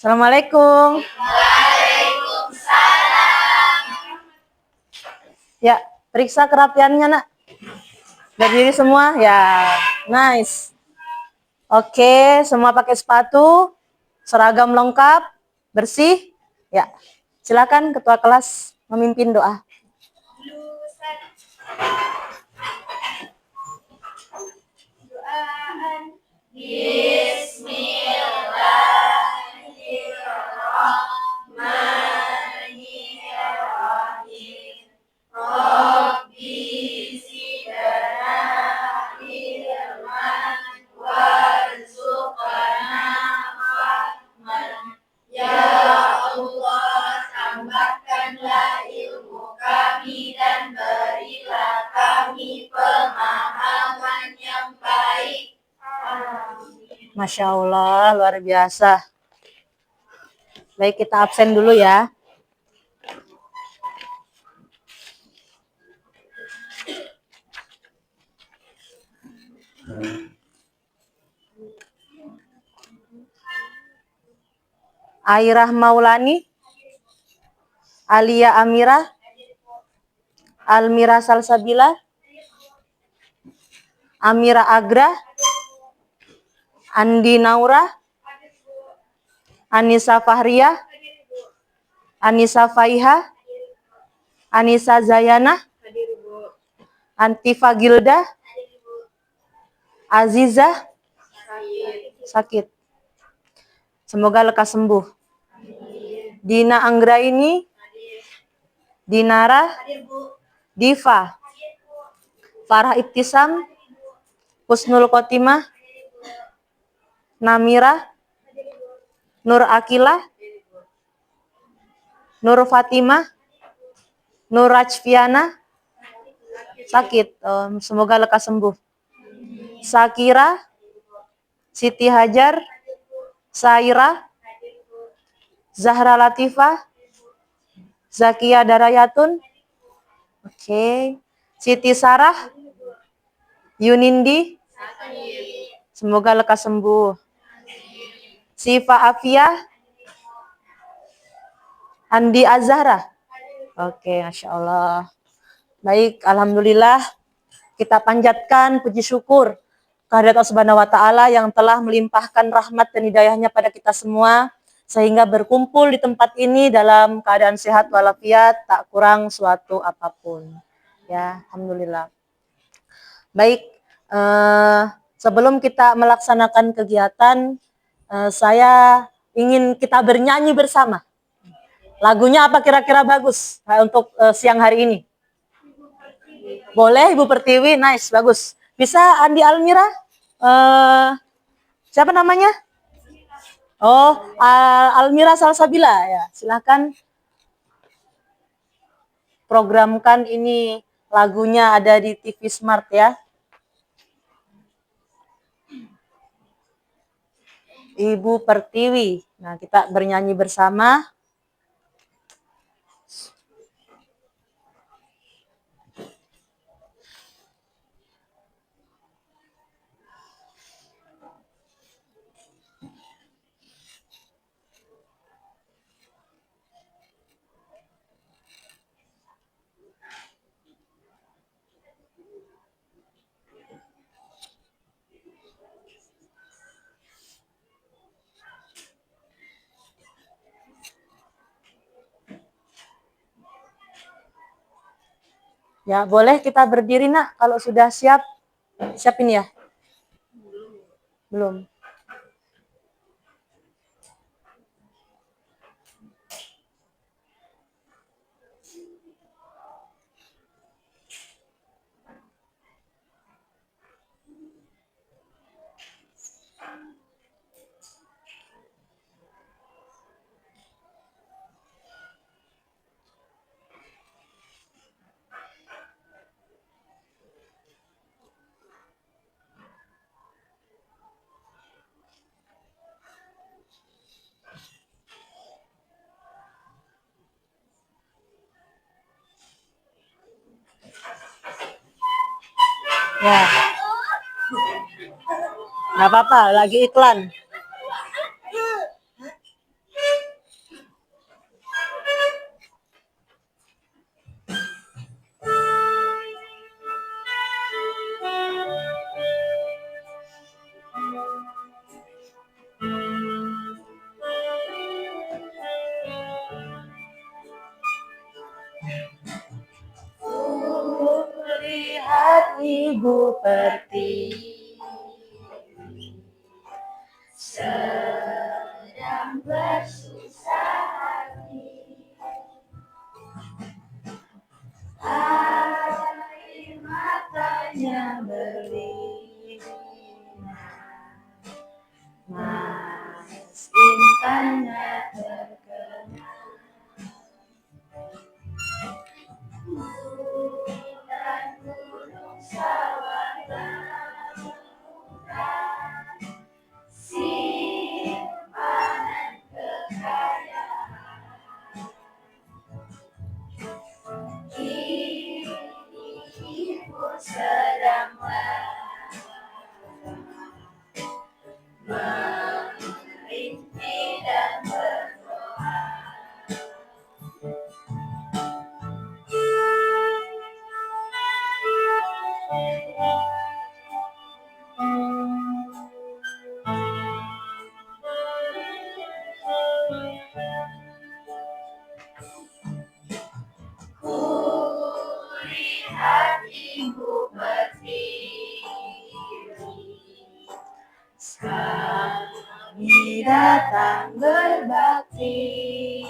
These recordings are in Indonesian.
Assalamualaikum. Ya, periksa kerapiannya, nak. Berdiri semua? Ya, nice. Oke, semua pakai sepatu, seragam lengkap, bersih. Ya, silakan ketua kelas memimpin doa. Masya Allah, luar biasa. Baik, kita absen dulu ya. Airah Maulani, Alia Amira, Almira Salsabila, Amira Agra, Andi Naura, Anissa Fahria, Anissa Faiha, Anissa Zayana, Antifa Gilda, Aziza, sakit. Semoga lekas sembuh. Dina Anggraini, Dinara, Diva, Farah Ibtisam, Husnul Khotimah, Namira, Nur Akila, Nur Fatimah, Nur Rajfiana, sakit. Semoga lekas sembuh. Sakira, Siti Hajar, Saira, Zahra Latifah, Zakia Darayatun, oke. Siti Sarah, Yunindi, semoga lekas sembuh. Sifa Afia, Andi Azhara, oke, Masya Allah. Baik, Alhamdulillah. Kita panjatkan puji syukur kehadirat Allah Subhanahu wa Ta'ala yang telah melimpahkan rahmat dan hidayahnya pada kita semua, sehingga berkumpul di tempat ini dalam keadaan sehat walafiat, tak kurang suatu apapun. Ya, Alhamdulillah. Baik, sebelum kita melaksanakan kegiatan, saya ingin kita bernyanyi bersama. Lagunya apa kira-kira bagus untuk siang hari ini? Boleh Ibu Pertiwi, nice, bagus. Bisa Andi Almira? Siapa namanya? Oh, Almira Salsabila ya. Silakan programkan ini, lagunya ada di TV Smart ya. Ibu Pertiwi. Nah, kita bernyanyi bersama. Ya, boleh kita berdiri, Nak, kalau sudah siap. Siap ini ya? Belum. Ya. Nggak apa-apa, lagi iklan. Lihat ibu pertiwi sedang bersusah hati, air matanya berlinang, mas intannya terkenang. Bukit dan gunung sawah lautan, simpanan kekayaan. Kini ibu sedang merintih dan berdoa. Kulihat ibu pertiwi, kami datang berbakti.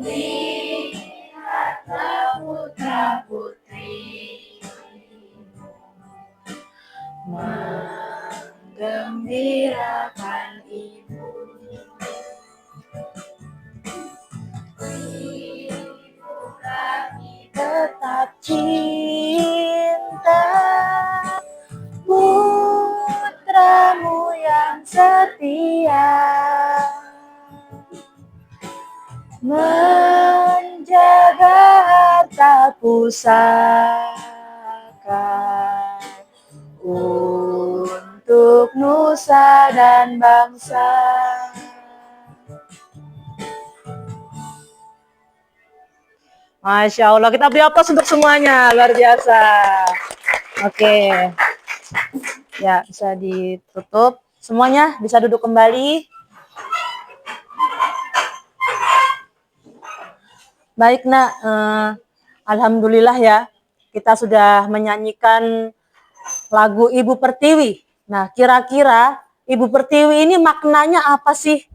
Lihatlah putra putri menggembirakan ibu. Ibu kami tetap cinta putramu yang setia, menjaga harta pusaka untuk nusa dan bangsa. Masya Allah, kita beri aplaus untuk semuanya, luar biasa. Oke, ya bisa ditutup. Semuanya bisa duduk kembali. Baik nak, alhamdulillah ya, kita sudah menyanyikan lagu Ibu Pertiwi. Nah, kira-kira Ibu Pertiwi ini maknanya apa sih?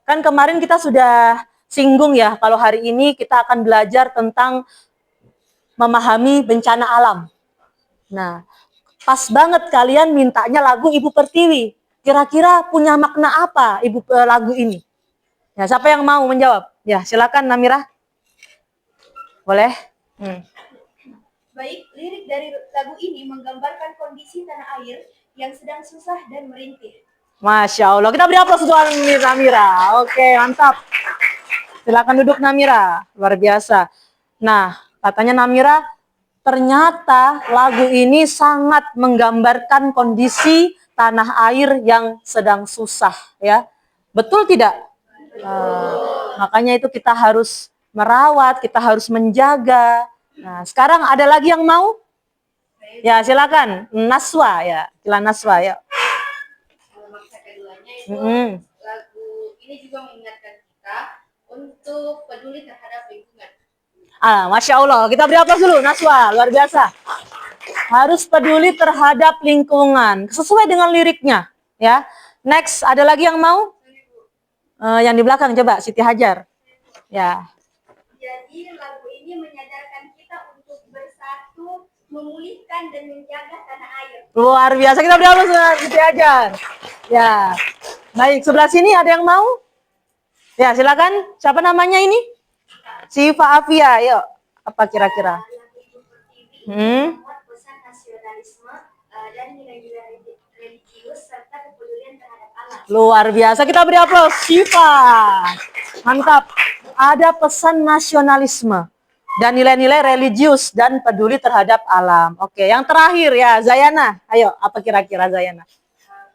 Kan kemarin kita sudah singgung ya, kalau hari ini kita akan belajar tentang memahami bencana alam. Nah, pas banget kalian mintanya lagu Ibu Pertiwi. Kira-kira punya makna apa lagu ini? Ya, siapa yang mau menjawab? Ya, silakan Namira. Boleh? Baik, lirik dari lagu ini menggambarkan kondisi tanah air yang sedang susah dan merintih. Masya Allah, kita beri aplaus untuk Namira. Oke, mantap. Silakan duduk Namira, luar biasa. Nah, katanya Namira, ternyata lagu ini sangat menggambarkan kondisi tanah air yang sedang susah, ya. Betul tidak? Makanya itu kita harus merawat, kita harus menjaga. Nah, sekarang ada lagi yang mau? Ya, silakan. Naswa ya, Kila Naswa ya. Maksa keduanya itu lagu ini juga mengingatkan kita untuk peduli terhadap lingkungan. Masya Allah, kita beri aplaus dulu Naswa, luar biasa. Harus peduli terhadap lingkungan, sesuai dengan liriknya, ya. Next, ada lagi yang mau? Yang di belakang coba, Siti Hajar. Ya. Jadi lagu ini menyadarkan kita untuk bersatu, memulihkan dan menjaga tanah air. Luar biasa, kita beri aplaus Siti Hajar. Ya. Baik, sebelah sini ada yang mau? Ya, silakan. Siapa namanya ini? Siva Afia, yuk. Apa kira-kira? Pesan nasionalisme dan nilai-nilai religius serta kepedulian terhadap alam. Luar biasa, kita beri aplaus. Siva. Mantap. Ada pesan nasionalisme. dan nilai-nilai religius dan peduli terhadap alam. Oke, yang terakhir ya, Zayana. Ayo, apa kira-kira Zayana?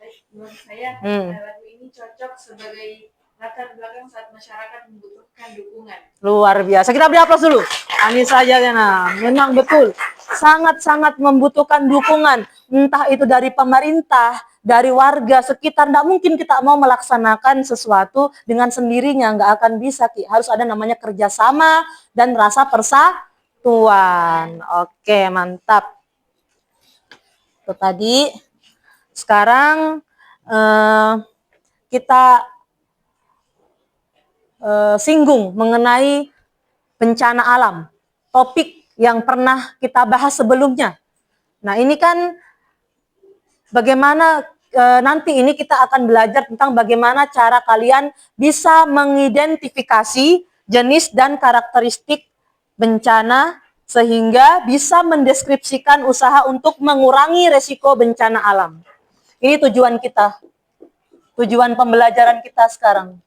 Baik, menurut saya lagu ini cocok sebagai latar belakang saat masyarakat membutuhkan dukungan. Luar biasa. Kita beri aplaus dulu. Anissa Zayana, memang betul. Sangat-sangat membutuhkan dukungan. Entah itu dari pemerintah, dari warga sekitar. Nggak mungkin kita mau melaksanakan sesuatu dengan sendirinya. Nggak akan bisa, Ki. Harus ada namanya kerjasama dan rasa persatuan. Oke, mantap. Itu tadi. Sekarang kita singgung mengenai bencana alam. Topik yang pernah kita bahas sebelumnya. Nah, ini kan bagaimana nanti ini kita akan belajar tentang bagaimana cara kalian bisa mengidentifikasi jenis dan karakteristik bencana sehingga bisa mendeskripsikan usaha untuk mengurangi resiko bencana alam. Ini tujuan kita, tujuan pembelajaran kita sekarang.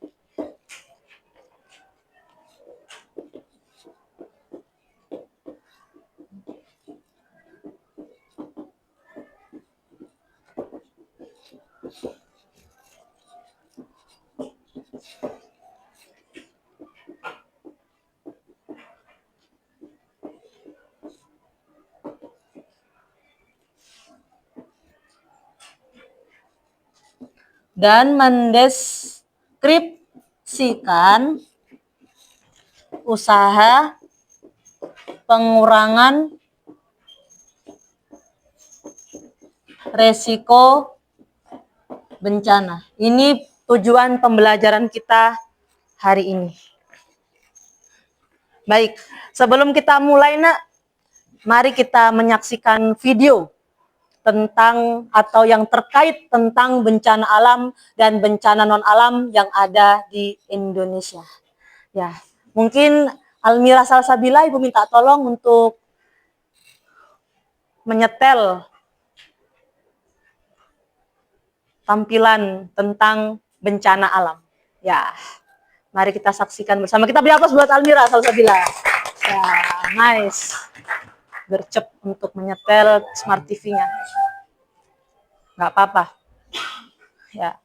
Dan mendeskripsikan usaha pengurangan resiko bencana. Ini tujuan pembelajaran kita hari ini. Baik, sebelum kita mulai, Nak, mari kita menyaksikan video tentang atau yang terkait tentang bencana alam dan bencana non alam yang ada di Indonesia. Ya, mungkin Almira Salsabila, Ibu minta tolong untuk menyetel tampilan tentang bencana alam. Ya, mari kita saksikan bersama. Kita beri aplaus buat Almira Salsabila. Ya, nice. Gercep untuk menyetel smart TV-nya. Nggak apa-apa. Ya.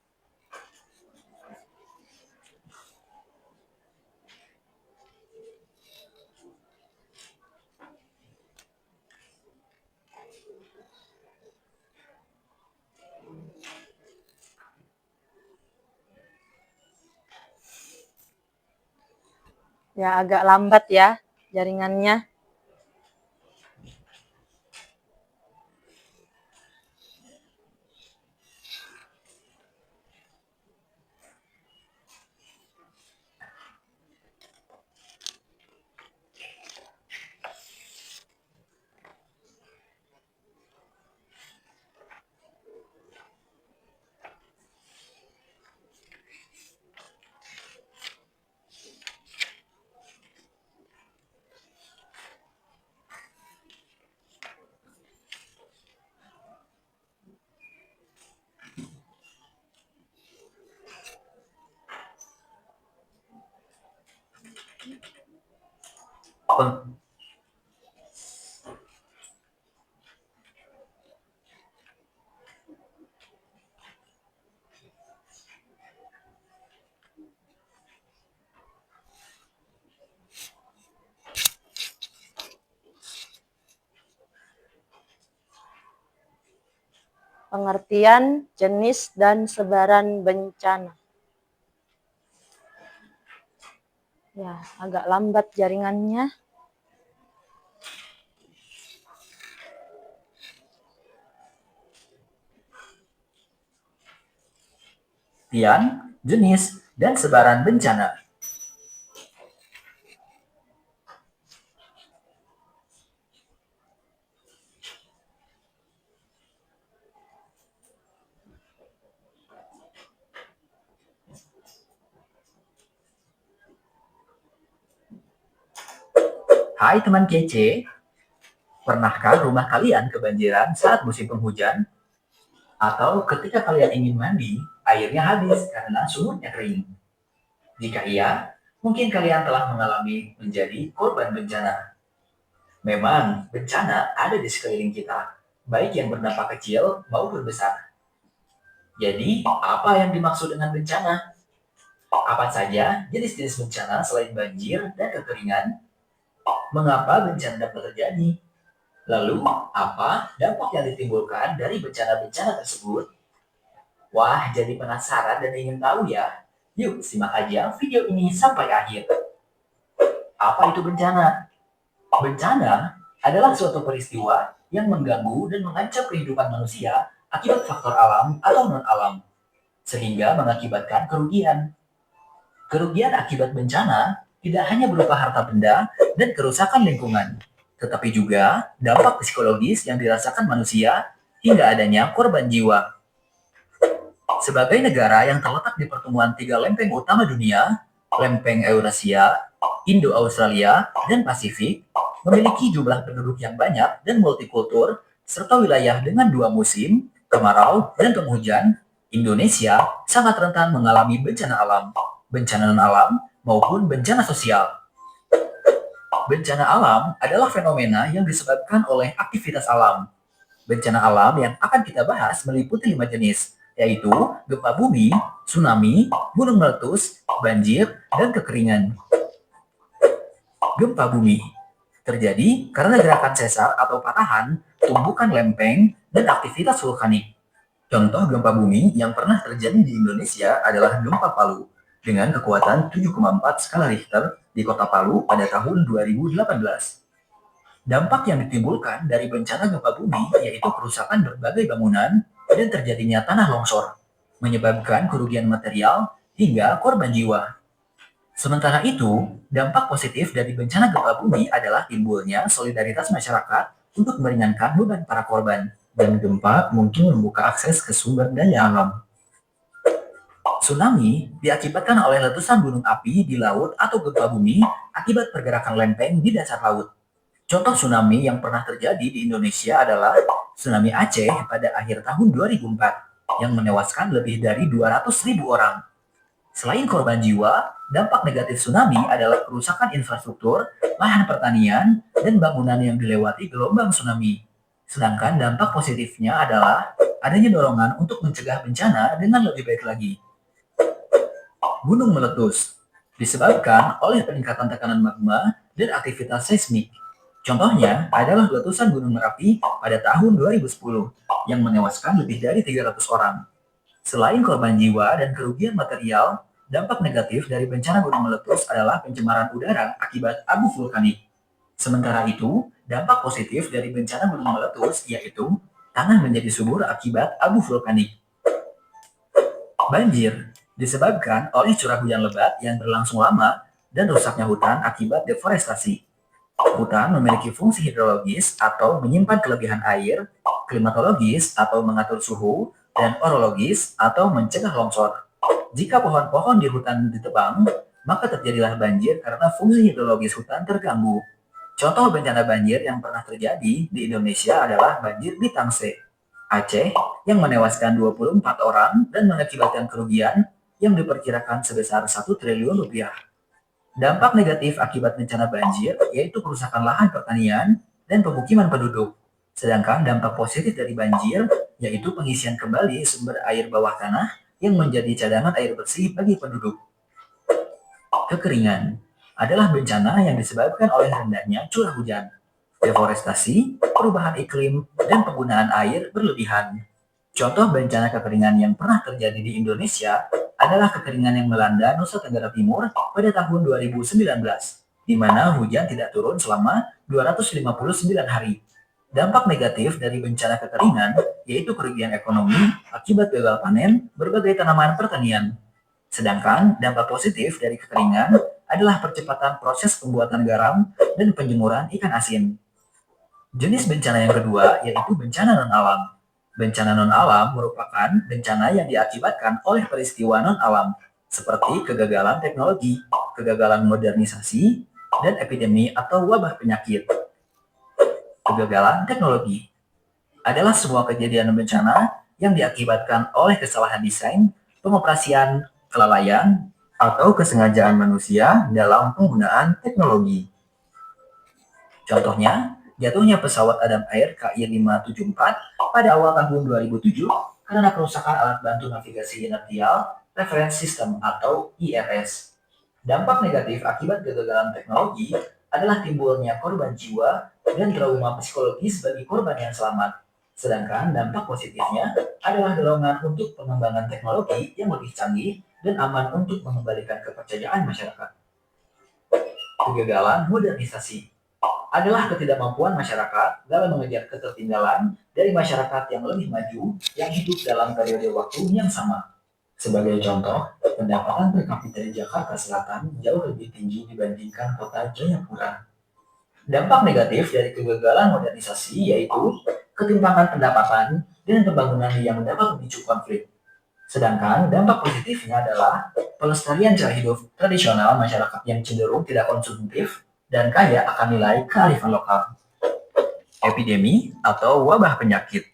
Ya, agak lambat ya jaringannya. Pengertian jenis dan sebaran bencana. Ya, agak lambat jaringannya. Pengertian, jenis, dan sebaran bencana. Hai teman kece, pernahkah rumah kalian kebanjiran saat musim penghujan? Atau ketika kalian ingin mandi, airnya habis karena sumurnya kering? Jika iya, mungkin kalian telah mengalami menjadi korban bencana. Memang, bencana ada di sekeliling kita, baik yang berdampak kecil maupun besar. Jadi, apa yang dimaksud dengan bencana? Apa saja jenis-jenis bencana selain banjir dan kekeringan? Mengapa bencana dapat terjadi? Lalu, apa dampak yang ditimbulkan dari bencana-bencana tersebut? Wah, jadi penasaran dan ingin tahu ya? Yuk, simak aja video ini sampai akhir. Apa itu bencana? Bencana adalah suatu peristiwa yang mengganggu dan mengancam kehidupan manusia akibat faktor alam atau non-alam, sehingga mengakibatkan kerugian. Kerugian akibat bencana tidak hanya berupa harta benda dan kerusakan lingkungan, tetapi juga dampak psikologis yang dirasakan manusia hingga adanya korban jiwa. Sebagai negara yang terletak di pertemuan tiga lempeng utama dunia, lempeng Eurasia, Indo-Australia, dan Pasifik, memiliki jumlah penduduk yang banyak dan multikultur, serta wilayah dengan dua musim, kemarau dan penghujan, Indonesia sangat rentan mengalami bencana alam, bencana non-alam, maupun bencana sosial. Bencana alam adalah fenomena yang disebabkan oleh aktivitas alam. Bencana alam yang akan kita bahas meliputi 5 jenis, yaitu gempa bumi, tsunami, gunung meletus, banjir, dan kekeringan. Gempa bumi terjadi karena gerakan sesar atau patahan, tumbukan lempeng, dan aktivitas vulkanik. Contoh gempa bumi yang pernah terjadi di Indonesia adalah gempa Palu dengan kekuatan 7,4 skala Richter di kota Palu pada tahun 2018. Dampak yang ditimbulkan dari bencana gempa bumi yaitu kerusakan berbagai bangunan dan terjadinya tanah longsor, menyebabkan kerugian material hingga korban jiwa. Sementara itu, dampak positif dari bencana gempa bumi adalah timbulnya solidaritas masyarakat untuk meringankan beban para korban, dan gempa mungkin membuka akses ke sumber daya alam. Tsunami diakibatkan oleh letusan gunung api di laut atau gempa bumi akibat pergerakan lempeng di dasar laut. Contoh tsunami yang pernah terjadi di Indonesia adalah tsunami Aceh pada akhir tahun 2004 yang menewaskan lebih dari 200.000 orang. Selain korban jiwa, dampak negatif tsunami adalah kerusakan infrastruktur, lahan pertanian, dan bangunan yang dilewati gelombang tsunami. Sedangkan dampak positifnya adalah adanya dorongan untuk mencegah bencana dengan lebih baik lagi. Gunung meletus disebabkan oleh peningkatan tekanan magma dan aktivitas seismik. Contohnya adalah letusan Gunung Merapi pada tahun 2010 yang menewaskan lebih dari 300 orang. Selain korban jiwa dan kerugian material, dampak negatif dari bencana gunung meletus adalah pencemaran udara akibat abu vulkanik. Sementara itu, dampak positif dari bencana gunung meletus yaitu tanah menjadi subur akibat abu vulkanik. Banjir disebabkan oleh curah hujan lebat yang berlangsung lama dan rusaknya hutan akibat deforestasi. Hutan memiliki fungsi hidrologis atau menyimpan kelebihan air, klimatologis atau mengatur suhu, dan orologis atau mencegah longsor. Jika pohon-pohon di hutan ditebang, maka terjadilah banjir karena fungsi hidrologis hutan terganggu. Contoh bencana banjir yang pernah terjadi di Indonesia adalah banjir di Tangsel, Aceh, yang menewaskan 24 orang dan mengakibatkan kerugian yang diperkirakan sebesar 1 triliun rupiah. Dampak negatif akibat bencana banjir yaitu kerusakan lahan pertanian dan pemukiman penduduk. Sedangkan dampak positif dari banjir yaitu pengisian kembali sumber air bawah tanah yang menjadi cadangan air bersih bagi penduduk. Kekeringan adalah bencana yang disebabkan oleh rendahnya curah hujan, deforestasi, perubahan iklim, dan penggunaan air berlebihan. Contoh bencana kekeringan yang pernah terjadi di Indonesia adalah kekeringan yang melanda Nusa Tenggara Timur pada tahun 2019, di mana hujan tidak turun selama 259 hari. Dampak negatif dari bencana kekeringan yaitu kerugian ekonomi akibat gagal panen berbagai tanaman pertanian. Sedangkan dampak positif dari kekeringan adalah percepatan proses pembuatan garam dan penjemuran ikan asin. Jenis bencana yang kedua yaitu bencana non-alam. Bencana non-alam merupakan bencana yang diakibatkan oleh peristiwa non-alam, seperti kegagalan teknologi, kegagalan modernisasi, dan epidemi atau wabah penyakit. Kegagalan teknologi adalah semua kejadian bencana yang diakibatkan oleh kesalahan desain, pengoperasian, kelalaian, atau kesengajaan manusia dalam penggunaan teknologi. Contohnya, jatuhnya pesawat Adam Air KI-574 pada awal tahun 2007 karena kerusakan alat bantu navigasi inertial reference system atau IRS. Dampak negatif akibat kegagalan teknologi adalah timbulnya korban jiwa dan trauma psikologis bagi korban yang selamat. Sedangkan dampak positifnya adalah dorongan untuk pengembangan teknologi yang lebih canggih dan aman untuk mengembalikan kepercayaan masyarakat. Kegagalan modernisasi adalah ketidakmampuan masyarakat dalam mengejar ketertinggalan dari masyarakat yang lebih maju yang hidup dalam periode waktu yang sama. Sebagai contoh, pendapatan per kapita di Jakarta Selatan jauh lebih tinggi dibandingkan kota Jayapura. Dampak negatif dari kegagalan modernisasi yaitu ketimpangan pendapatan dan pembangunan yang dapat memicu konflik. Sedangkan dampak positifnya adalah pelestarian cara hidup tradisional masyarakat yang cenderung tidak konsumtif dan kaya akan nilai kearifan lokal. Epidemi atau wabah penyakit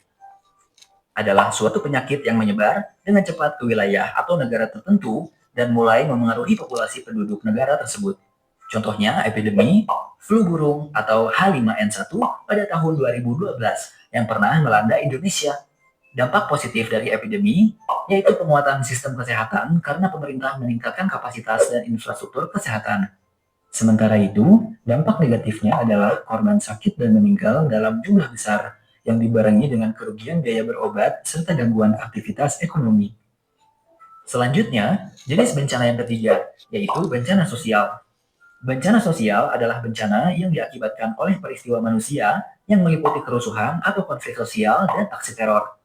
adalah suatu penyakit yang menyebar dengan cepat ke wilayah atau negara tertentu dan mulai memengaruhi populasi penduduk negara tersebut. Contohnya epidemi flu burung atau H5N1 pada tahun 2012 yang pernah melanda Indonesia. Dampak positif dari epidemi yaitu penguatan sistem kesehatan karena pemerintah meningkatkan kapasitas dan infrastruktur kesehatan. Sementara itu, dampak negatifnya adalah korban sakit dan meninggal dalam jumlah besar yang dibarengi dengan kerugian biaya berobat serta gangguan aktivitas ekonomi. Selanjutnya, jenis bencana yang ketiga, yaitu bencana sosial. Bencana sosial adalah bencana yang diakibatkan oleh peristiwa manusia yang meliputi kerusuhan atau konflik sosial dan aksi teror.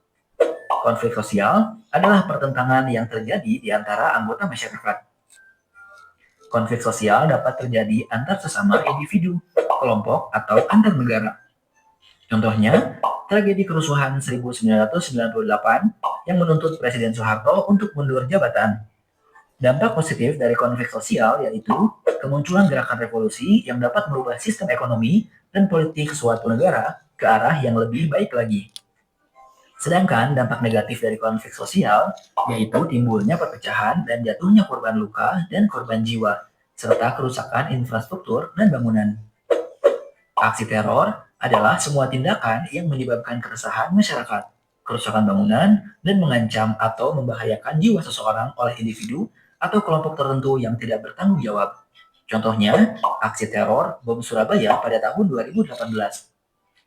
Konflik sosial adalah pertentangan yang terjadi di antara anggota masyarakat. Konflik sosial dapat terjadi antar sesama individu, kelompok, atau antar negara. Contohnya, tragedi kerusuhan 1998 yang menuntut Presiden Soeharto untuk mundur jabatan. Dampak positif dari konflik sosial yaitu kemunculan gerakan revolusi yang dapat merubah sistem ekonomi dan politik suatu negara ke arah yang lebih baik lagi. Sedangkan dampak negatif dari konflik sosial yaitu timbulnya perpecahan dan jatuhnya korban luka dan korban jiwa, serta kerusakan infrastruktur dan bangunan. Aksi teror adalah semua tindakan yang menyebabkan keresahan masyarakat, kerusakan bangunan, dan mengancam atau membahayakan jiwa seseorang oleh individu atau kelompok tertentu yang tidak bertanggung jawab. Contohnya, aksi teror bom Surabaya pada tahun 2018.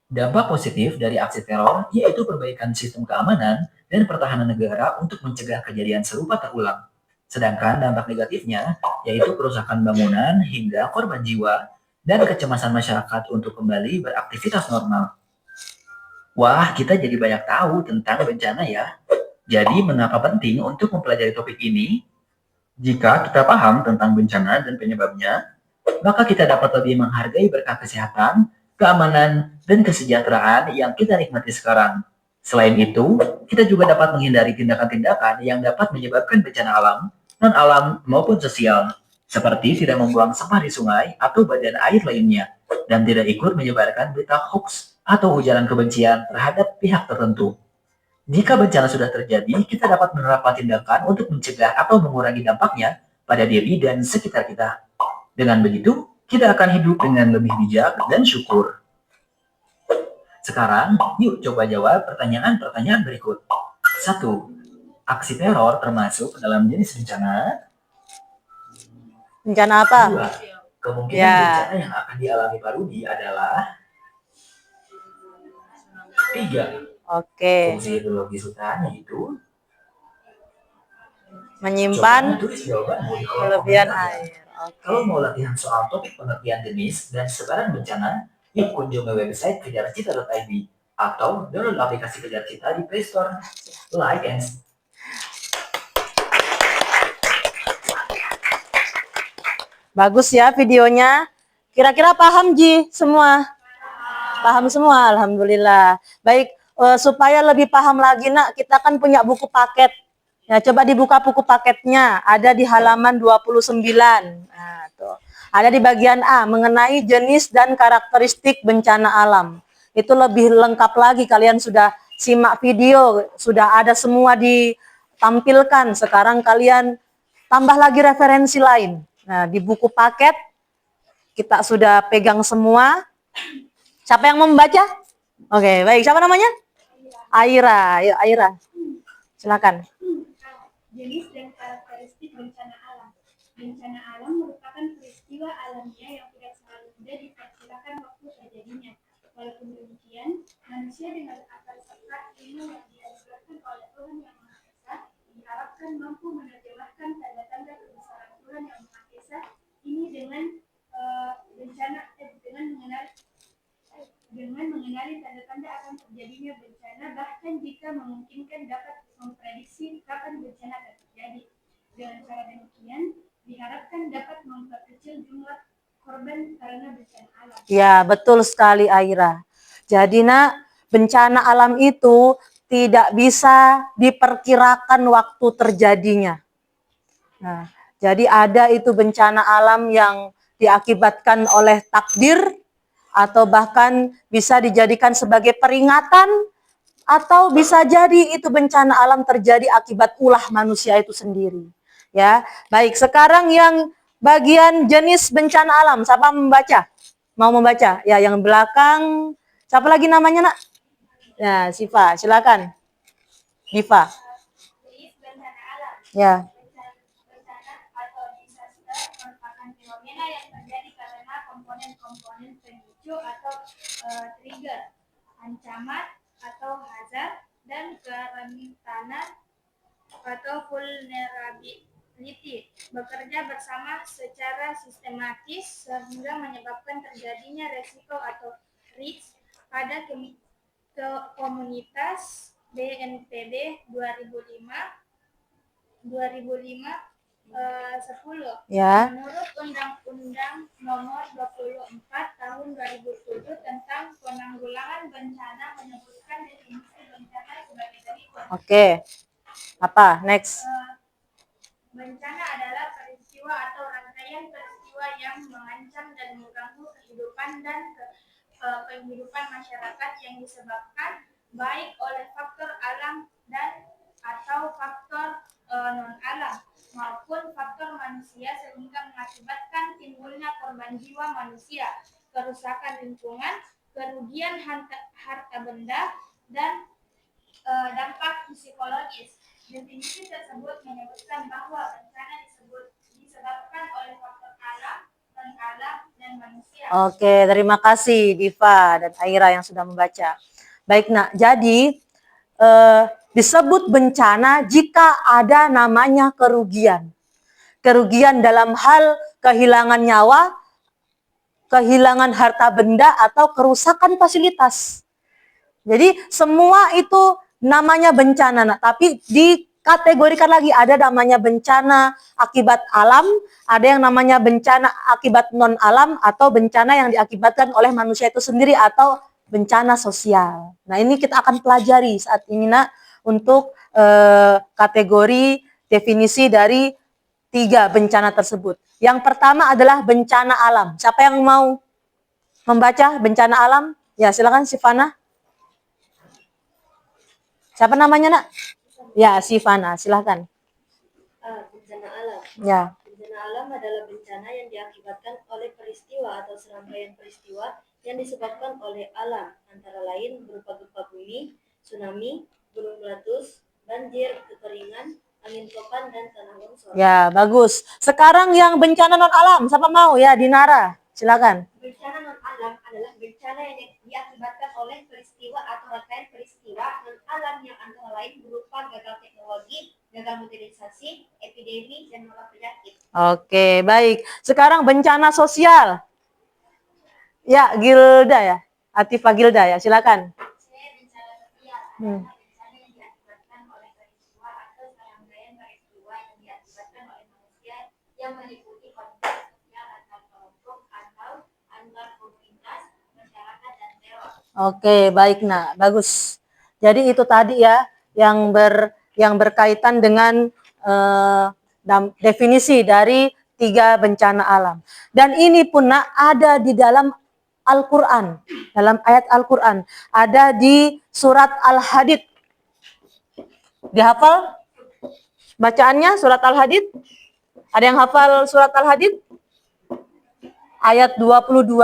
Dampak positif dari aksi teror yaitu perbaikan sistem keamanan dan pertahanan negara untuk mencegah kejadian serupa terulang. Sedangkan dampak negatifnya yaitu kerusakan bangunan hingga korban jiwa dan kecemasan masyarakat untuk kembali beraktivitas normal. Wah, kita jadi banyak tahu tentang bencana ya. Jadi mengapa penting untuk mempelajari topik ini? Jika kita paham tentang bencana dan penyebabnya, maka kita dapat lebih menghargai berkah kesehatan, keamanan, dan kesejahteraan yang kita nikmati sekarang. Selain itu, kita juga dapat menghindari tindakan-tindakan yang dapat menyebabkan bencana alam, non-alam maupun sosial, seperti tidak membuang sampah di sungai atau badan air lainnya, dan tidak ikut menyebarkan berita hoax atau ujaran kebencian terhadap pihak tertentu. Jika bencana sudah terjadi, kita dapat menerapkan tindakan untuk mencegah atau mengurangi dampaknya pada diri dan sekitar kita. Dengan begitu, kita akan hidup dengan lebih bijak dan syukur. Sekarang, yuk coba jawab pertanyaan-pertanyaan berikut. 1. Aksi teror termasuk dalam jenis bencana? Bencana apa? 2. Kemungkinan Ya. bencana yang akan dialami Pak Rudi adalah 3. Oke. Fungsi ideologis utama itu Menyimpan coba tulis jawabanmu di kolom kelebihan komentar ya. air. Oke. Kalau mau latihan soal topik pengertian jenis dan sebaran bencana, yuk kunjungi website kejarcita.id atau download aplikasi Kejar Cita di Play Store. Like and Bagus ya videonya. Kira-kira paham Ji semua? Paham semua, alhamdulillah. Baik, supaya lebih paham lagi nak, kita kan punya buku paket. Ya, coba dibuka buku paketnya, ada di halaman 29. Nah, tuh. Ada di bagian A, mengenai jenis dan karakteristik bencana alam. Itu lebih lengkap lagi, kalian sudah simak video, sudah ada semua ditampilkan. Sekarang kalian tambah lagi referensi lain. Nah, di buku paket kita sudah pegang semua. Siapa yang mau membaca? Oke, baik. Siapa namanya? Aira. Ayo, Aira. Silakan. Jenis dan karakteristik bencana alam. Bencana alam merupakan peristiwa alamiah yang tidak selalu mudah diperkirakan waktu terjadinya. Walaupun demikian, manusia dengan akal serta ilmu yang diajarkan oleh Tuhan Yang Maha Esa diharapkan mampu menerjemahkan tanda-tanda kebesaran Tuhan Yang Maha Esa ini dengan mengenali tanda-tanda akan terjadinya bencana, bahkan jika memungkinkan dapat memprediksi kapan bencana akan terjadi. Dengan cara demikian, diharapkan dapat memperkecil jumlah korban karena bencana alam. Ya, betul sekali Aira. Jadi nak, bencana alam itu tidak bisa diperkirakan waktu terjadinya. Nah, jadi ada itu bencana alam yang diakibatkan oleh takdir atau bahkan bisa dijadikan sebagai peringatan atau bisa jadi itu bencana alam terjadi akibat ulah manusia itu sendiri. Ya, baik. Sekarang yang bagian jenis bencana alam, siapa membaca? Mau membaca? Ya, yang belakang. Siapa lagi namanya, Nak? Ya, Siva, silakan. Diva. Jenis bencana alam. Ya. Bencana atau disaster merupakan fenomena yang terjadi karena komponen-komponen pemicu atau trigger, ancaman atau hazard, dan kerentanan atau vulnerability bekerja bersama secara sistematis sehingga menyebabkan terjadinya resiko atau risk pada komunitas. BNPB 2005-10. Ya. Menurut Undang-Undang Nomor 24 Tahun 2007 tentang Penanggulangan Bencana menyebutkan definisi bencana sebagai berikut. Oke. Apa? Next. Bencana adalah peristiwa atau rangkaian peristiwa yang mengancam dan mengganggu kehidupan dan kehidupan masyarakat yang disebabkan baik oleh faktor alam dan atau faktor non-alam maupun faktor manusia sehingga mengakibatkan timbulnya korban jiwa manusia, kerusakan lingkungan, kerugian harta benda, dan dampak psikologis. Definisi tersebut menyebutkan bahwa bencana disebabkan oleh faktor alam, non-alam, dan manusia. Oke, terima kasih Diva dan Aira yang sudah membaca. Baik Nak, jadi disebut bencana jika ada namanya kerugian. Kerugian dalam hal kehilangan nyawa, kehilangan harta benda, atau kerusakan fasilitas. Jadi semua itu namanya bencana, Nak. Tapi dikategorikan lagi, ada namanya bencana akibat alam, ada yang namanya bencana akibat non-alam, atau bencana yang diakibatkan oleh manusia itu sendiri, atau bencana sosial. Nah, ini kita akan pelajari saat ini, Nak, untuk kategori definisi dari 3 bencana tersebut. Yang pertama adalah bencana alam. Siapa yang mau membaca bencana alam? Ya, silakan Sivana. Siapa namanya, Nak? Ya, Sivana, silakan. Bencana alam. Ya. Bencana alam adalah bencana yang diakibatkan oleh peristiwa atau serangkaian peristiwa yang disebabkan oleh alam, antara lain berupa gempa bumi, tsunami, gunung meletus, banjir, kekeringan, angin topan, dan tanah longsor. Ya, bagus. Sekarang yang bencana non alam, siapa mau? Ya, Dinara, silakan. Bencana non alam adalah bencana yang diakibatkan oleh peristiwa atau rangkaian peristiwa non alam yang antara lain berupa gagal teknologi, gagal modernisasi, epidemi, dan wabah penyakit. Oke, baik. Sekarang bencana sosial. Ya, Gilda ya. Atifah Gilda ya, silakan. Bencana sosial adalah bencana yang diakibatkan oleh peristiwa atau serangkaian peristiwa yang diakibatkan oleh manusia yang meliputi konflik sosial antar kelompok atau antar komunitas, masyarakat, dan teror. Oke, baik Nak, bagus. Jadi itu tadi ya yang berkaitan dengan definisi dari 3 bencana alam. Dan ini pun Nak ada di dalam Al-Quran, dalam ayat Al-Quran. Ada di surat Al-Hadid. Dihafal bacaannya surat Al-Hadid? Ada yang hafal surat Al-Hadid? Ayat 22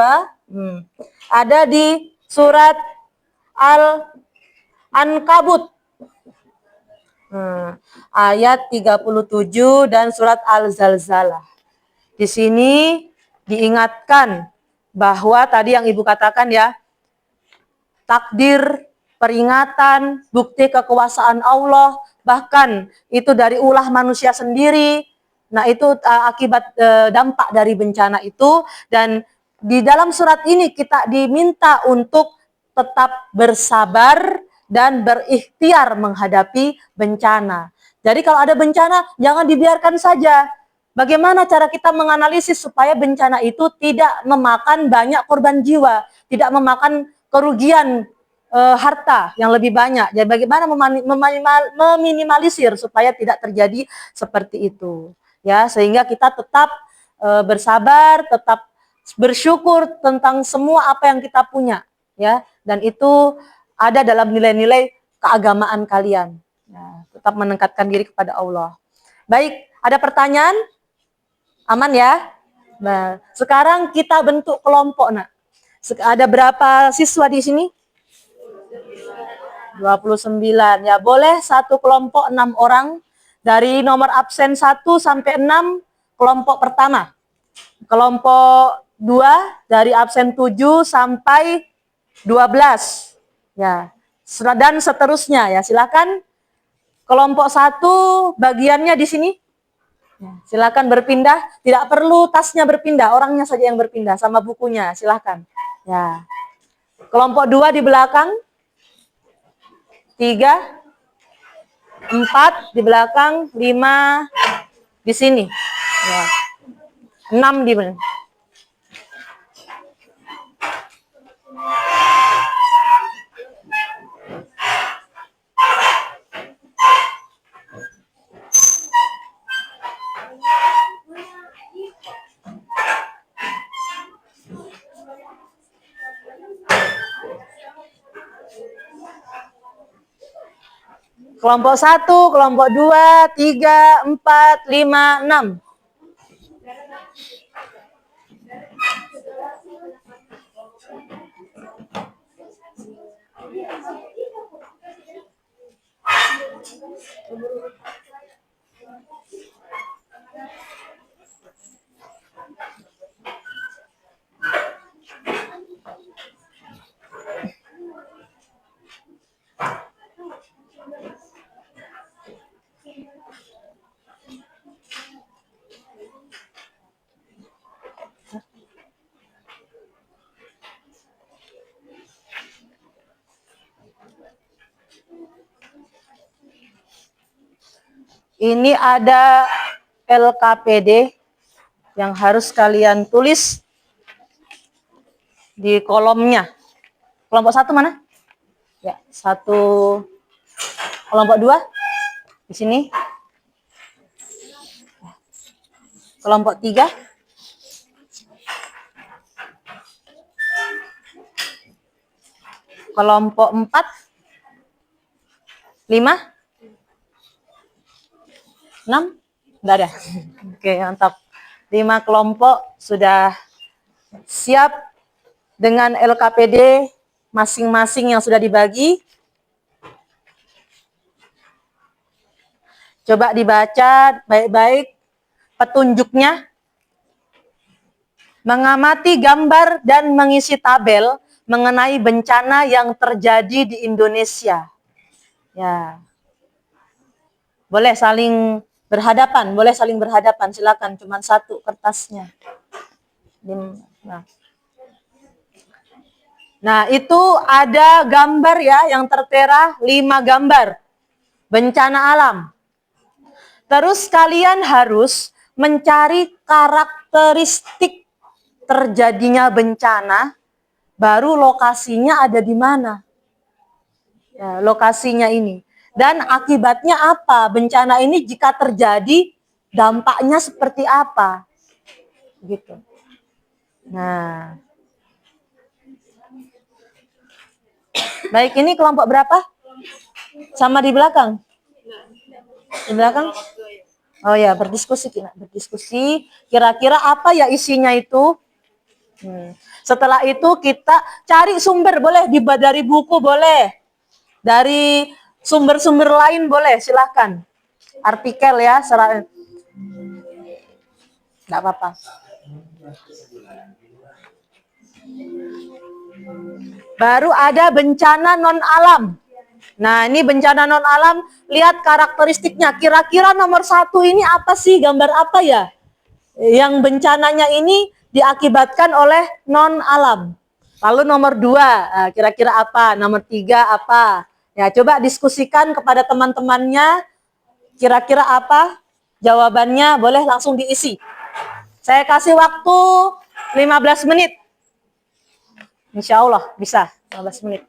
Ada di surat Al-Ankabut. Ayat 37 dan surat Al-Zalzalah. Di sini diingatkan bahwa tadi yang Ibu katakan ya, takdir, peringatan, bukti kekuasaan Allah, bahkan itu dari ulah manusia sendiri. Nah, itu akibat dampak dari bencana itu. Dan di dalam surat ini kita diminta untuk tetap bersabar dan berikhtiar menghadapi bencana. Jadi kalau ada bencana, jangan dibiarkan saja. Bagaimana cara kita menganalisis supaya bencana itu tidak memakan banyak korban jiwa, tidak memakan kerugian harta yang lebih banyak. Jadi bagaimana meminimalisir supaya tidak terjadi seperti itu. Ya, sehingga kita tetap bersabar, tetap bersyukur tentang semua apa yang kita punya, ya. Dan itu ada dalam nilai-nilai keagamaan kalian. Ya, tetap mendekatkan diri kepada Allah. Baik, ada pertanyaan? Aman ya? Nah, sekarang kita bentuk kelompok, Nak. Ada berapa siswa di sini? 29. Ya, boleh satu kelompok 6 orang. Dari nomor absen 1 sampai 6, kelompok pertama. Kelompok 2 dari absen 7 sampai 12. Ya, dan seterusnya ya. Silakan. Kelompok 1 bagiannya di sini. Silakan berpindah, tidak perlu tasnya berpindah, orangnya saja yang berpindah sama bukunya, silakan. Ya. Kelompok 2 di belakang. 3, 4 di belakang, 5 di sini. Ya. 6 di belakang. Kelompok 1, kelompok 2, 3, 4, 5, 6. Ini ada LKPD yang harus kalian tulis di kolomnya. Kelompok 1 mana? Ya, 1. Kelompok 2 di sini. Kelompok 3. Kelompok 4. 5. 6? Enggak ada. Oke, mantap. 5 kelompok sudah siap dengan LKPD masing-masing yang sudah dibagi. Coba dibaca baik-baik petunjuknya. Mengamati gambar dan mengisi tabel mengenai bencana yang terjadi di Indonesia. Ya. Boleh saling berhadapan, silakan, cuma 1 kertasnya. Nah, itu ada gambar ya yang tertera 5 gambar bencana alam. Terus kalian harus mencari karakteristik terjadinya bencana, baru lokasinya ada di mana. Ya, lokasinya ini. Dan akibatnya apa? Bencana ini jika terjadi, dampaknya seperti apa? Gitu. Nah. Baik, ini kelompok berapa? Sama di belakang? Di belakang? Oh ya, berdiskusi. Kira-kira apa ya isinya itu? Setelah itu kita cari sumber, boleh dari buku, boleh dari sumber-sumber lain, boleh, silahkan. Artikel ya, nggak apa-apa. Baru ada bencana non alam. Nah, ini bencana non alam, lihat karakteristiknya. Kira-kira nomor 1 ini apa sih? Gambar apa ya? Yang bencananya ini diakibatkan oleh non alam. Lalu nomor 2, kira-kira apa? Nomor 3 apa? Ya, coba diskusikan kepada teman-temannya. Kira-kira apa? Jawabannya boleh langsung diisi. Saya kasih waktu 15 menit. Insya Allah bisa 15 menit.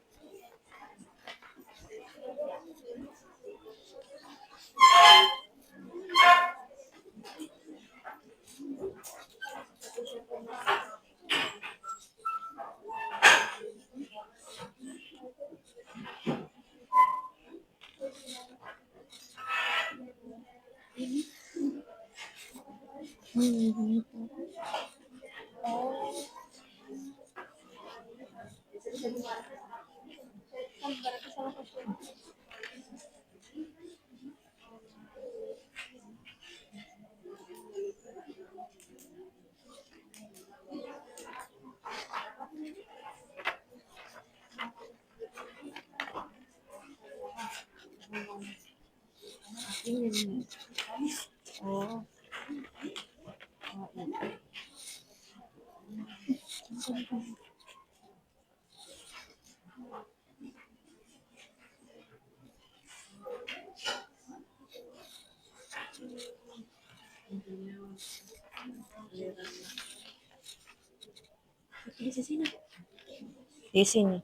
Di sini.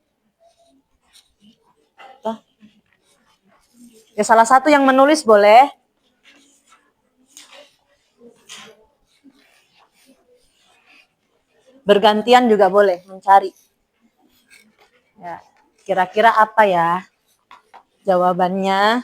Tuh. Ya, salah satu yang menulis boleh. Bergantian juga boleh mencari. Ya, kira-kira apa ya jawabannya?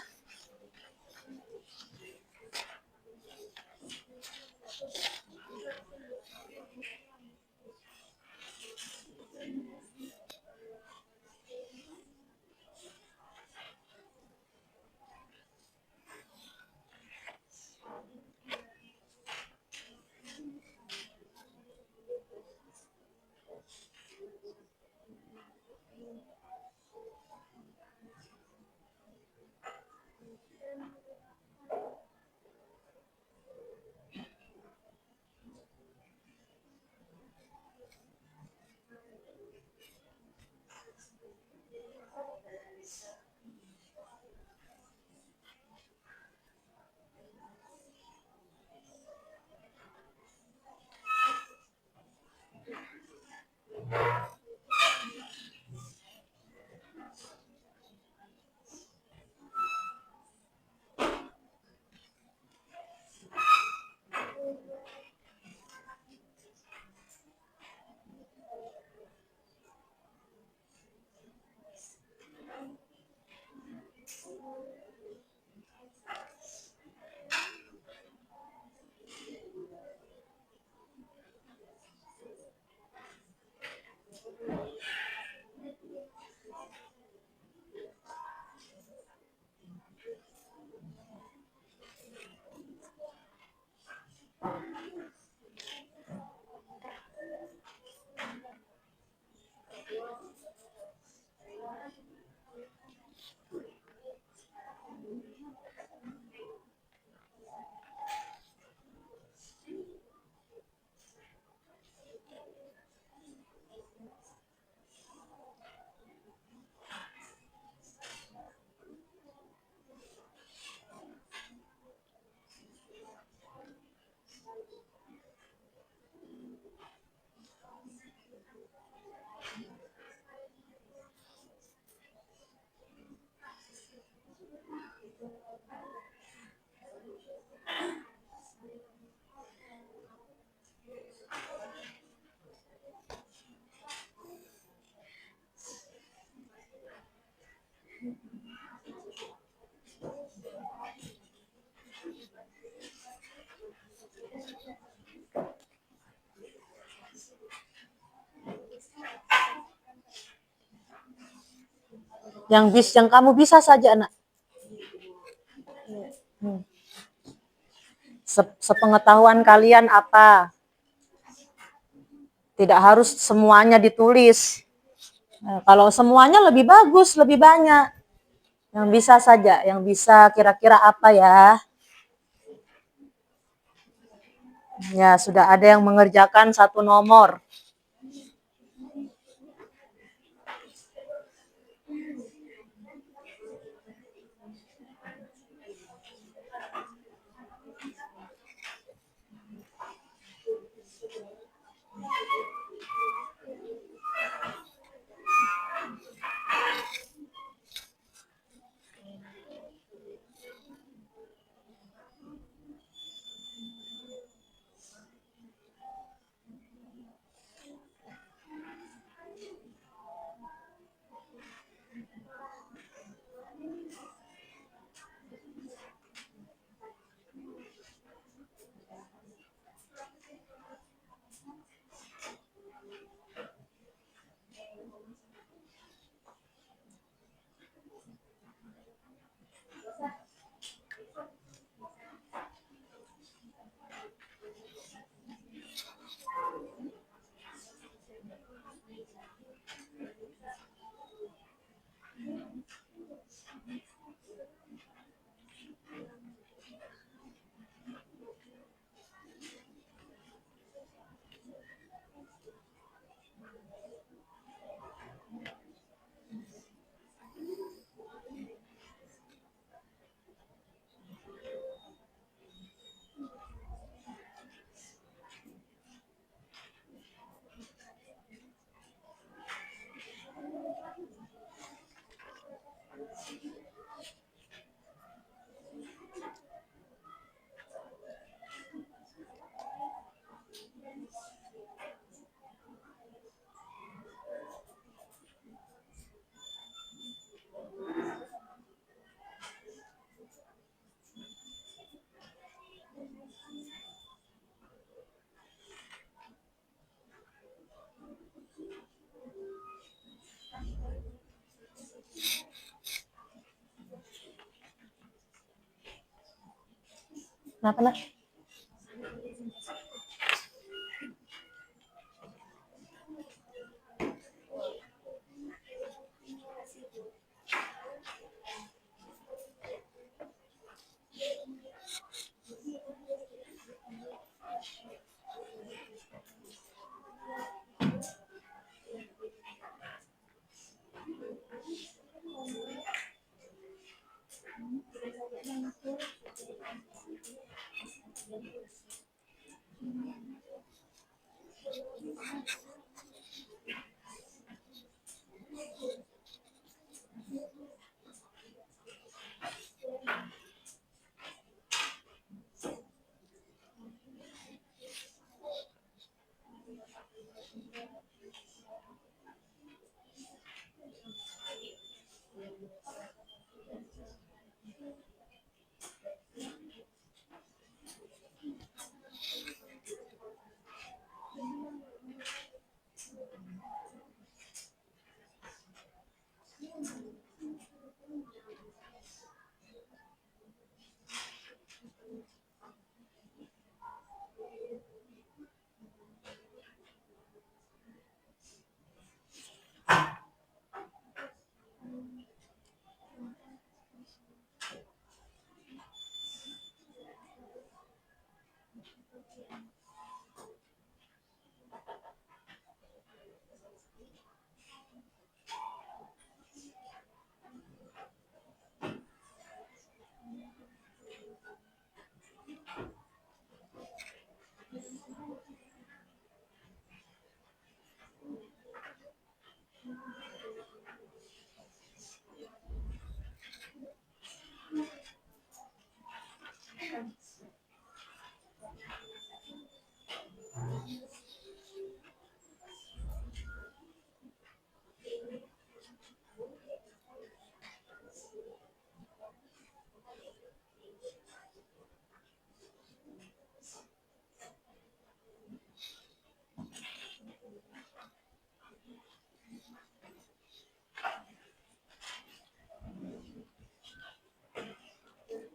Yang kamu bisa saja, Nak. Sepengetahuan kalian apa? Tidak harus semuanya ditulis. Kalau semuanya lebih bagus, lebih banyak. Yang bisa saja, yang bisa kira-kira apa ya? Ya, sudah ada yang mengerjakan 1 nomor. Kenapa, Nak?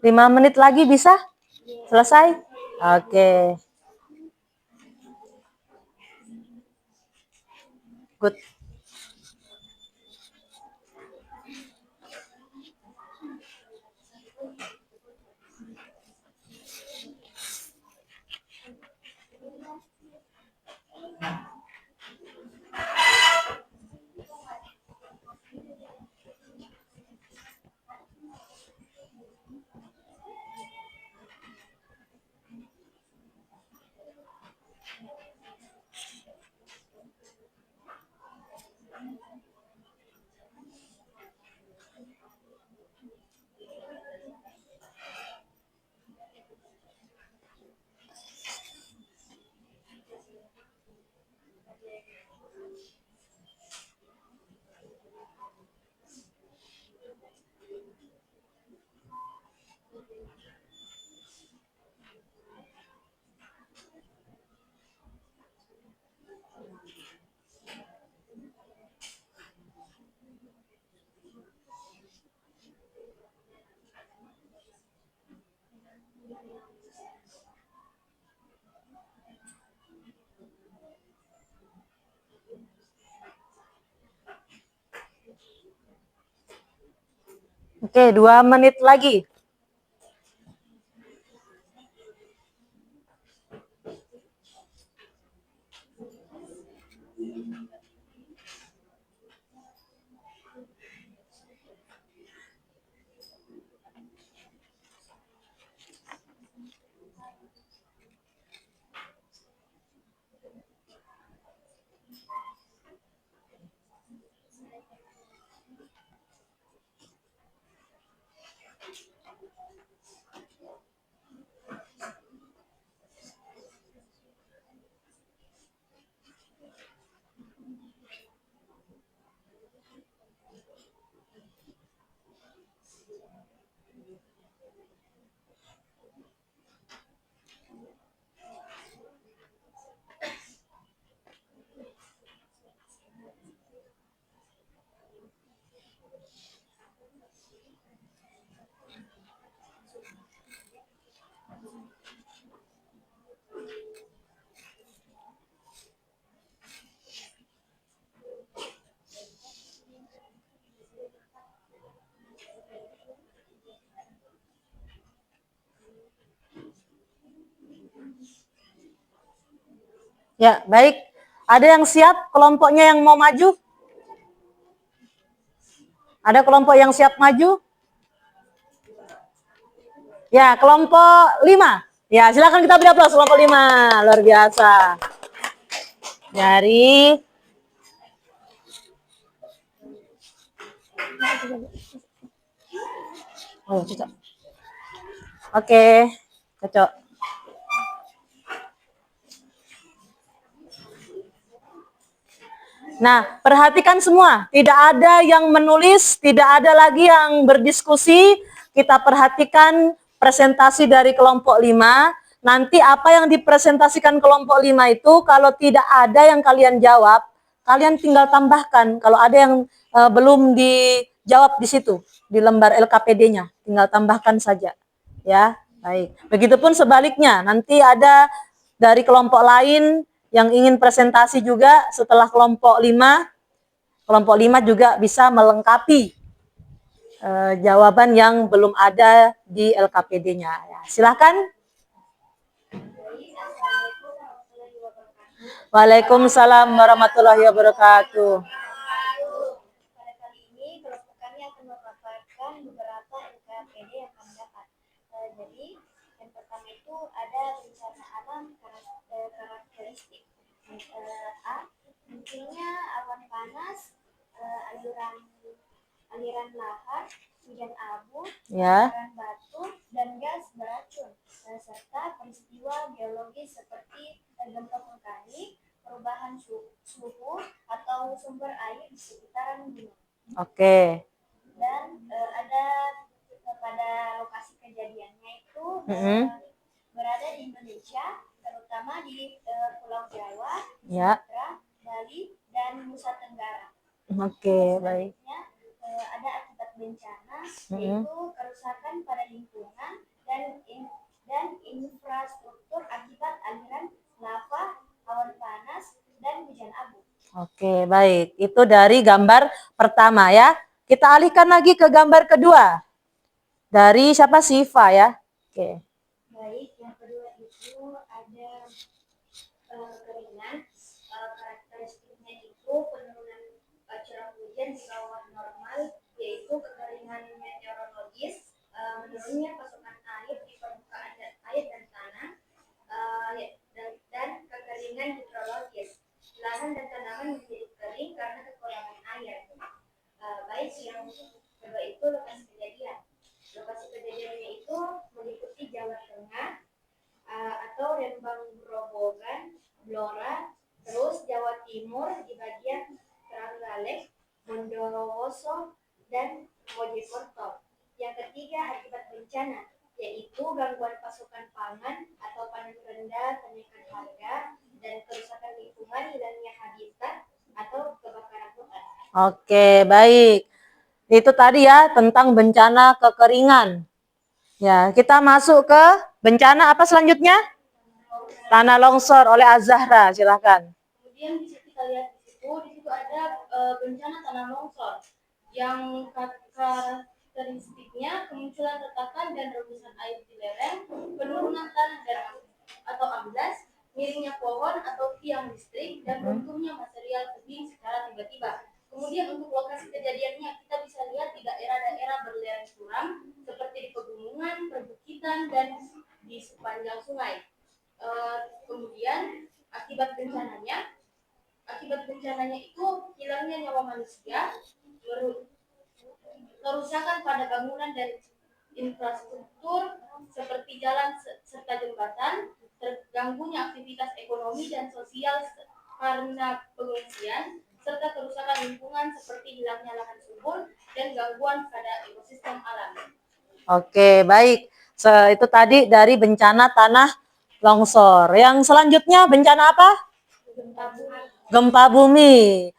5 menit lagi bisa? Selesai? Oke. Good. Oke, 2 menit lagi. Ya, baik. Ada yang siap kelompoknya yang mau maju? Ada kelompok yang siap maju? Ya, kelompok 5. Ya, silakan kita beri aplaus kelompok 5. Luar biasa. Dari Oh, cocok. Oke, cocok. Nah, perhatikan semua. Tidak ada yang menulis, tidak ada lagi yang berdiskusi. Kita perhatikan presentasi dari kelompok 5. Nanti apa yang dipresentasikan kelompok 5 itu, kalau tidak ada yang kalian jawab, kalian tinggal tambahkan. Kalau ada yang belum dijawab di situ, di lembar LKPD-nya, tinggal tambahkan saja. Ya, baik. Begitupun sebaliknya, nanti ada dari kelompok lain yang ingin presentasi juga setelah kelompok 5 juga bisa melengkapi jawaban yang belum ada di LKPD-nya. Ya, silakan. Waalaikumsalam warahmatullahi wabarakatuh. Pada kali ini kelompok kami akan memaparkan beberapa LKPD yang kami dapat. Jadi yang pertama itu ada bencana alam karakteristik. A. Munculnya awan panas, aliran lahar, hujan abu, Ya. aliran batu, dan gas beracun, serta peristiwa geologis seperti gempa vulkanik, perubahan suhu, atau sumber air di sekitaran gunung. Oke. Dan ada pada lokasi kejadiannya itu berada di Indonesia, terutama di Pulau Jawa, Ya. Sumatera, Bali, dan Nusa Tenggara. Oke, baik. Selanjutnya ada akibat bencana, yaitu kerusakan pada lingkungan, infrastruktur akibat aliran lava, awan panas, dan hujan abu. Oke, baik. Itu dari gambar pertama ya. Kita alihkan lagi ke gambar kedua. Dari siapa? Siva ya. Oke. Baik, yang kedua itu ada kekeringan. Karakteristiknya itu penurunan curah hujan di bawah normal, yaitu kekeringan meteorologis, menurunnya pasokan air di permukaan air dan tanah, dan kekeringan hidrologis. Lahan dan tanaman menjadi kering karena kekurangan air. Baik, yang kedua itu lokasi kejadian. Lokasi kejadiannya itu meliputi Jawa Tengah, atau Rembang Grobogan, Blora, terus Jawa Timur di bagian Trenggalek, Bondowoso, dan Mojokerto. Yang ketiga akibat bencana, yaitu gangguan pasokan pangan atau panen rendah, kenaikan harga, dan kerusakan lingkungan, hilangnya habitat, atau kebakaran hutan. Oke, baik. Itu tadi ya tentang bencana kekeringan. Ya, kita masuk ke bencana apa selanjutnya? Tanah longsor oleh Azahra, silakan. Kemudian bisa kita lihat di situ ada bencana tanah longsor yang karakteristiknya kemunculan retakan dan rebusan air di lereng, penurunan tanah dan atau amblas, miringnya pohon atau tiang listrik, dan runtuhnya material tebing secara tiba-tiba. Kemudian untuk lokasi kejadiannya kita bisa lihat di daerah-daerah berlereng curam seperti di pegunungan, perbukitan, dan di sepanjang sungai. Kemudian akibat bencananya itu hilangnya nyawa manusia, kerusakan pada bangunan dan infrastruktur seperti jalan serta jembatan, terganggunya aktivitas ekonomi dan sosial karena pengungsian, serta kerusakan lingkungan seperti hilangnya lahan subur dan gangguan pada ekosistem alam. Oke, baik. Itu tadi dari bencana tanah longsor. Yang selanjutnya bencana apa? Gempa bumi.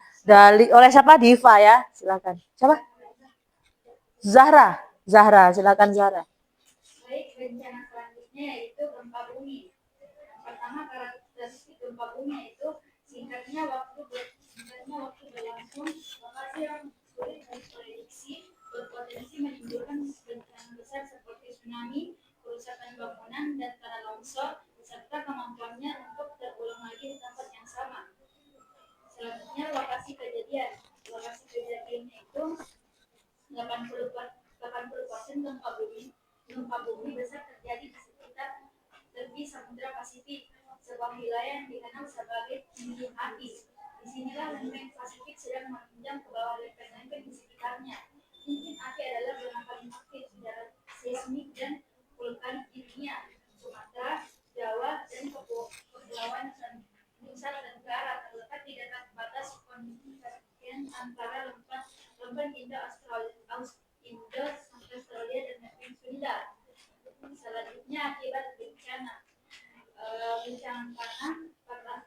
Oleh siapa? Diva ya. Silakan. Siapa? Zahra. Zahra, silakan Zahra. Baik, bencana selanjutnya yaitu gempa bumi. Pertama, karakteristik gempa bumi yaitu singkatnya waktu berlangsung, lokasi yang sulit diprediksi, berpotensi menimbulkan bencana besar seperti tsunami, kerusakan bangunan, dan tanah longsor, serta kemampuannya untuk terulang lagi di tempat yang sama. Selanjutnya, lokasi kejadian. Lokasi kejadiannya itu 80% gempa bumi besar terjadi di sekitar tepi Samudra Pasifik, sebuah wilayah yang dikenal sebagai tinggi api. Disinilah lempeng Pasifik sedang menunjang ke bawah lempeng-lempeng di sekitarnya. Cincin api adalah zona paling aktif secara seismik dan vulkanik di dunia. Sumatera, Jawa, dan Kepulauan Nusa Tenggara terletak di dekat batas konvergen antara lempeng Indo-Australia dan lempeng Sunda. Selanjutnya akibat bencana tanah,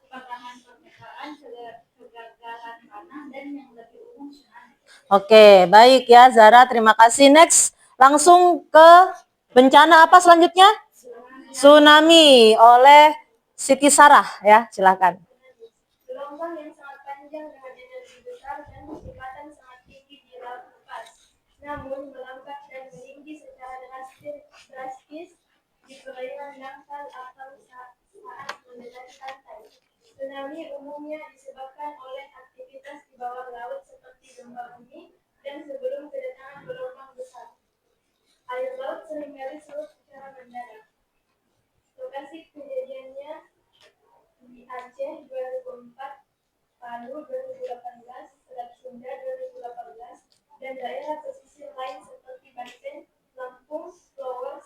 patahan permukaan, kegagalan tanah, dan yang lebih umum tsunami. Oke, baik ya Zara, terima kasih. Next, langsung ke bencana apa selanjutnya? Tsunami oleh Siti Sarah ya, silakan. Gelombang yang sangat panjang dengan energi besar dan kecepatan sangat tinggi di laut lepas, namun melambat dan meninggi secara drastis di perairan dangkal atau saat mendekati pantai. Tsunami umumnya disebabkan oleh aktivitas di bawah laut seperti gempa bumi dan sebelum kedatangan gelombang besar. Air laut seringkali surut secara mendadak. Lokasi kejadiannya di Aceh 2004, Palu 2018, Selat Sunda 2018, dan daerah pesisir lain seperti Banten, Lampung, Flores,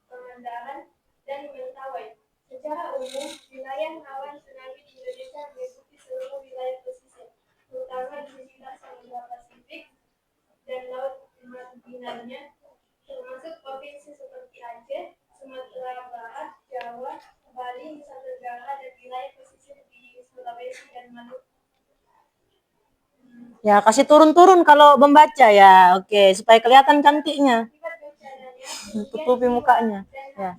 Pangandaran, dan Mentawai. Secara umum, wilayah rawan tsunami di Indonesia meliputi seluruh wilayah pesisir, terutama di sekitar Samudra Pasifik dan laut marginalnya, termasuk provinsi seperti Aceh, Sumatera Barat, Jawa, Bali, Nusa Tenggara, dan wilayah pesisir di Sulawesi dan Maluku. Ya, kasih turun-turun kalau membaca ya. Oke, supaya kelihatan cantiknya. Akibat bencananya, Tutupi mukanya. Ya.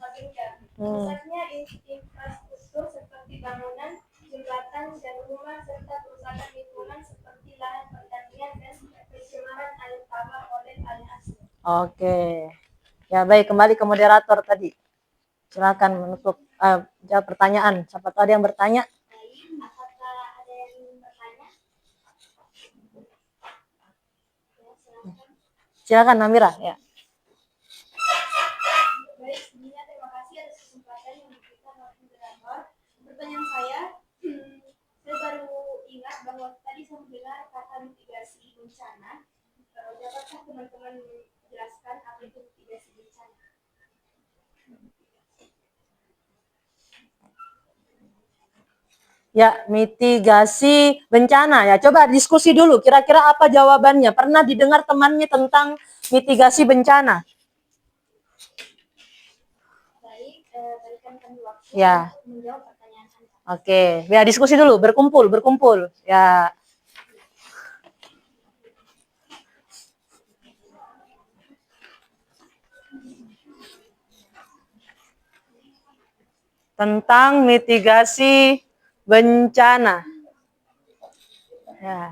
Rusaknya infrastruktur seperti bangunan, jembatan, dan rumah, serta kerusakan lingkungan seperti lahan pertanian dan pencemaran air tawar oleh air asin. Oke. Ya baik, kembali ke moderator tadi. Silakan menutup jawab pertanyaan. Siapa tahu ada yang bertanya? Baik, apakah ada yang ingin bertanya? Ya, silakan. Silakan Namira. Ya. Baik, sebelumnya terima kasih atas kesempatan yang diberikan oleh moderator. Pertanyaan saya, saya baru ingat bahwa tadi saya mendengar kata mitigasi bencana. Dapatkah teman-teman menjelaskan apa itu mitigasi bencana? Ya, mitigasi bencana ya. Coba diskusi dulu, kira-kira apa jawabannya? Pernah didengar temannya tentang mitigasi bencana? Baik, berikan kami waktu Ya. untuk menjawab pertanyaan Anda. Oke, ya diskusi dulu, berkumpul. Ya. Tentang mitigasi bencana. Ya.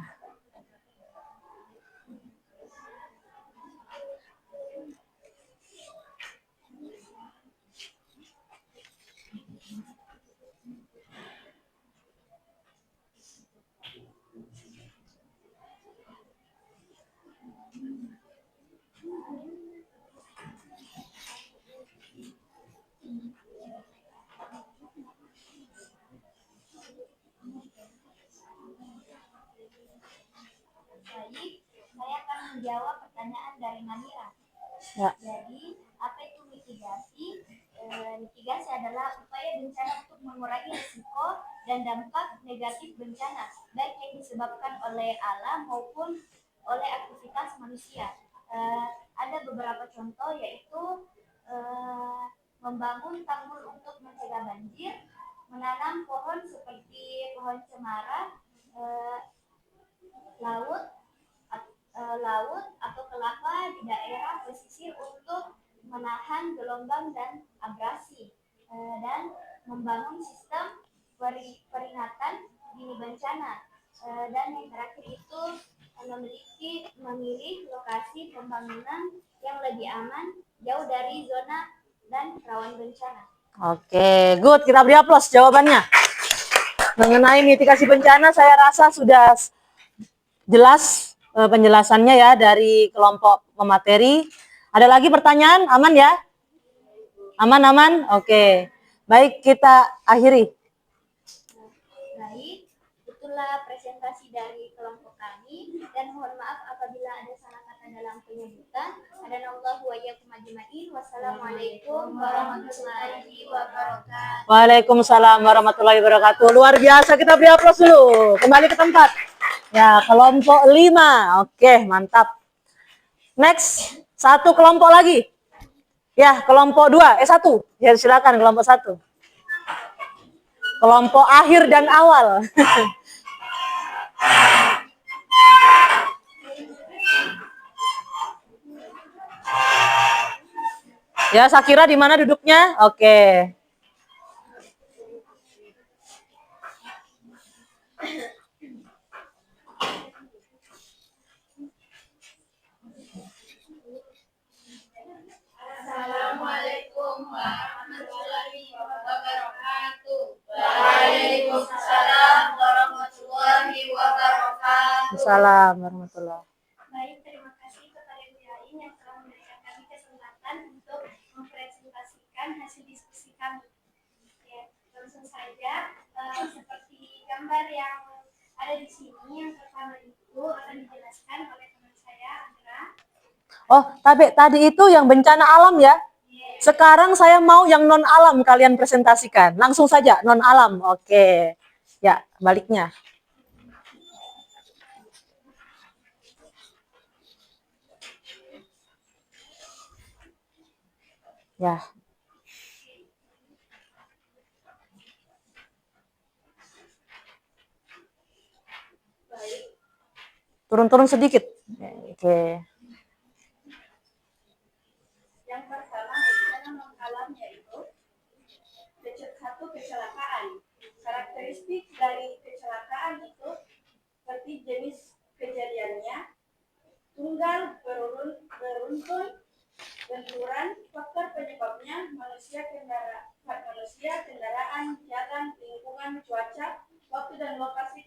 Baik, saya akan menjawab pertanyaan dari Namira. Ya. Jadi, apa itu mitigasi? Mitigasi adalah upaya bencana untuk mengurangi risiko dan dampak negatif bencana, baik yang disebabkan oleh alam maupun oleh aktivitas manusia. Ada beberapa contoh yaitu membangun tanggul untuk mencegah banjir, menanam pohon seperti pohon cemara, laut atau kelapa di daerah pesisir untuk menahan gelombang dan abrasi, dan membangun sistem peringatan dini bencana, dan yang terakhir itu memilih lokasi pembangunan yang lebih aman jauh dari zona dan rawan bencana. Oke, good. Kita beri aplaus jawabannya. Mengenai mitigasi bencana, saya rasa sudah jelas penjelasannya ya dari kelompok pemateri. Ada lagi pertanyaan? Aman ya? Aman? Oke. Baik, kita akhiri. Baik, itulah presentasi dari kelompok kami, dan mohon maaf apabila ada salah kata dalam penyebutan. Hadanallahu wa iyyakum ajmain. Wassalamualaikum warahmatullahi wabarakatuh. Waalaikumsalam warahmatullahi wabarakatuh. Luar biasa, kita beri aplaus dulu. Kembali ke tempat. Ya, kelompok 5. Oke, mantap. Next, satu kelompok lagi. Ya, kelompok 2. 1. Ya, silakan kelompok 1. Kelompok akhir dan awal. Ya, Sakira di mana duduknya? Oke. Assalamualaikum warahmatullahi wabarakatuh. Waalaikumsalam warahmatullahi wabarakatuh. Salam warahmatullahi. Baik, terima kasih kepada Bu Yain yang telah memberikan kami kesempatan untuk mempresentasikan hasil diskusi kami. Ya, langsung saja, seperti gambar yang ada di sini, yang pertama itu akan dijelaskan oleh teman saya, Andra. Oh, tapi tadi itu yang bencana alam ya. Sekarang saya mau yang non alam kalian presentasikan. Langsung saja non alam. Oke. Ya, baliknya. Ya. Turun sedikit. Oke. Yang pertama bencana non alam yaitu jenis kejadiannya, tunggal, beruntun, benturan, faktor penyebabnya, manusia, kendaraan, jalan, lingkungan, cuaca, waktu dan lokasi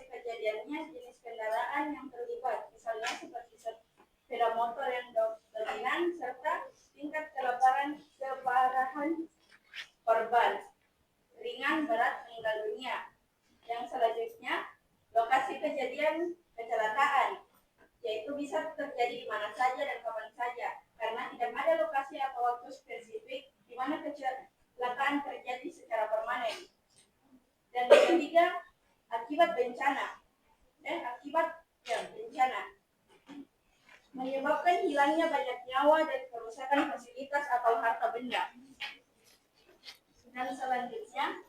kejadiannya, jenis kendaraan yang terlibat, misalnya seperti sepeda motor yang dominan, serta tingkat keparahan korban, ringan, berat, meninggal dunia. Yang selanjutnya, lokasi kejadian kecelakaan, yaitu bisa terjadi di mana saja dan kapan saja, karena tidak ada lokasi atau waktu spesifik di mana kecelakaan terjadi secara permanen. Dan yang ketiga, akibat bencana, menyebabkan hilangnya banyak nyawa dan kerusakan fasilitas atau harta benda. Dan selanjutnya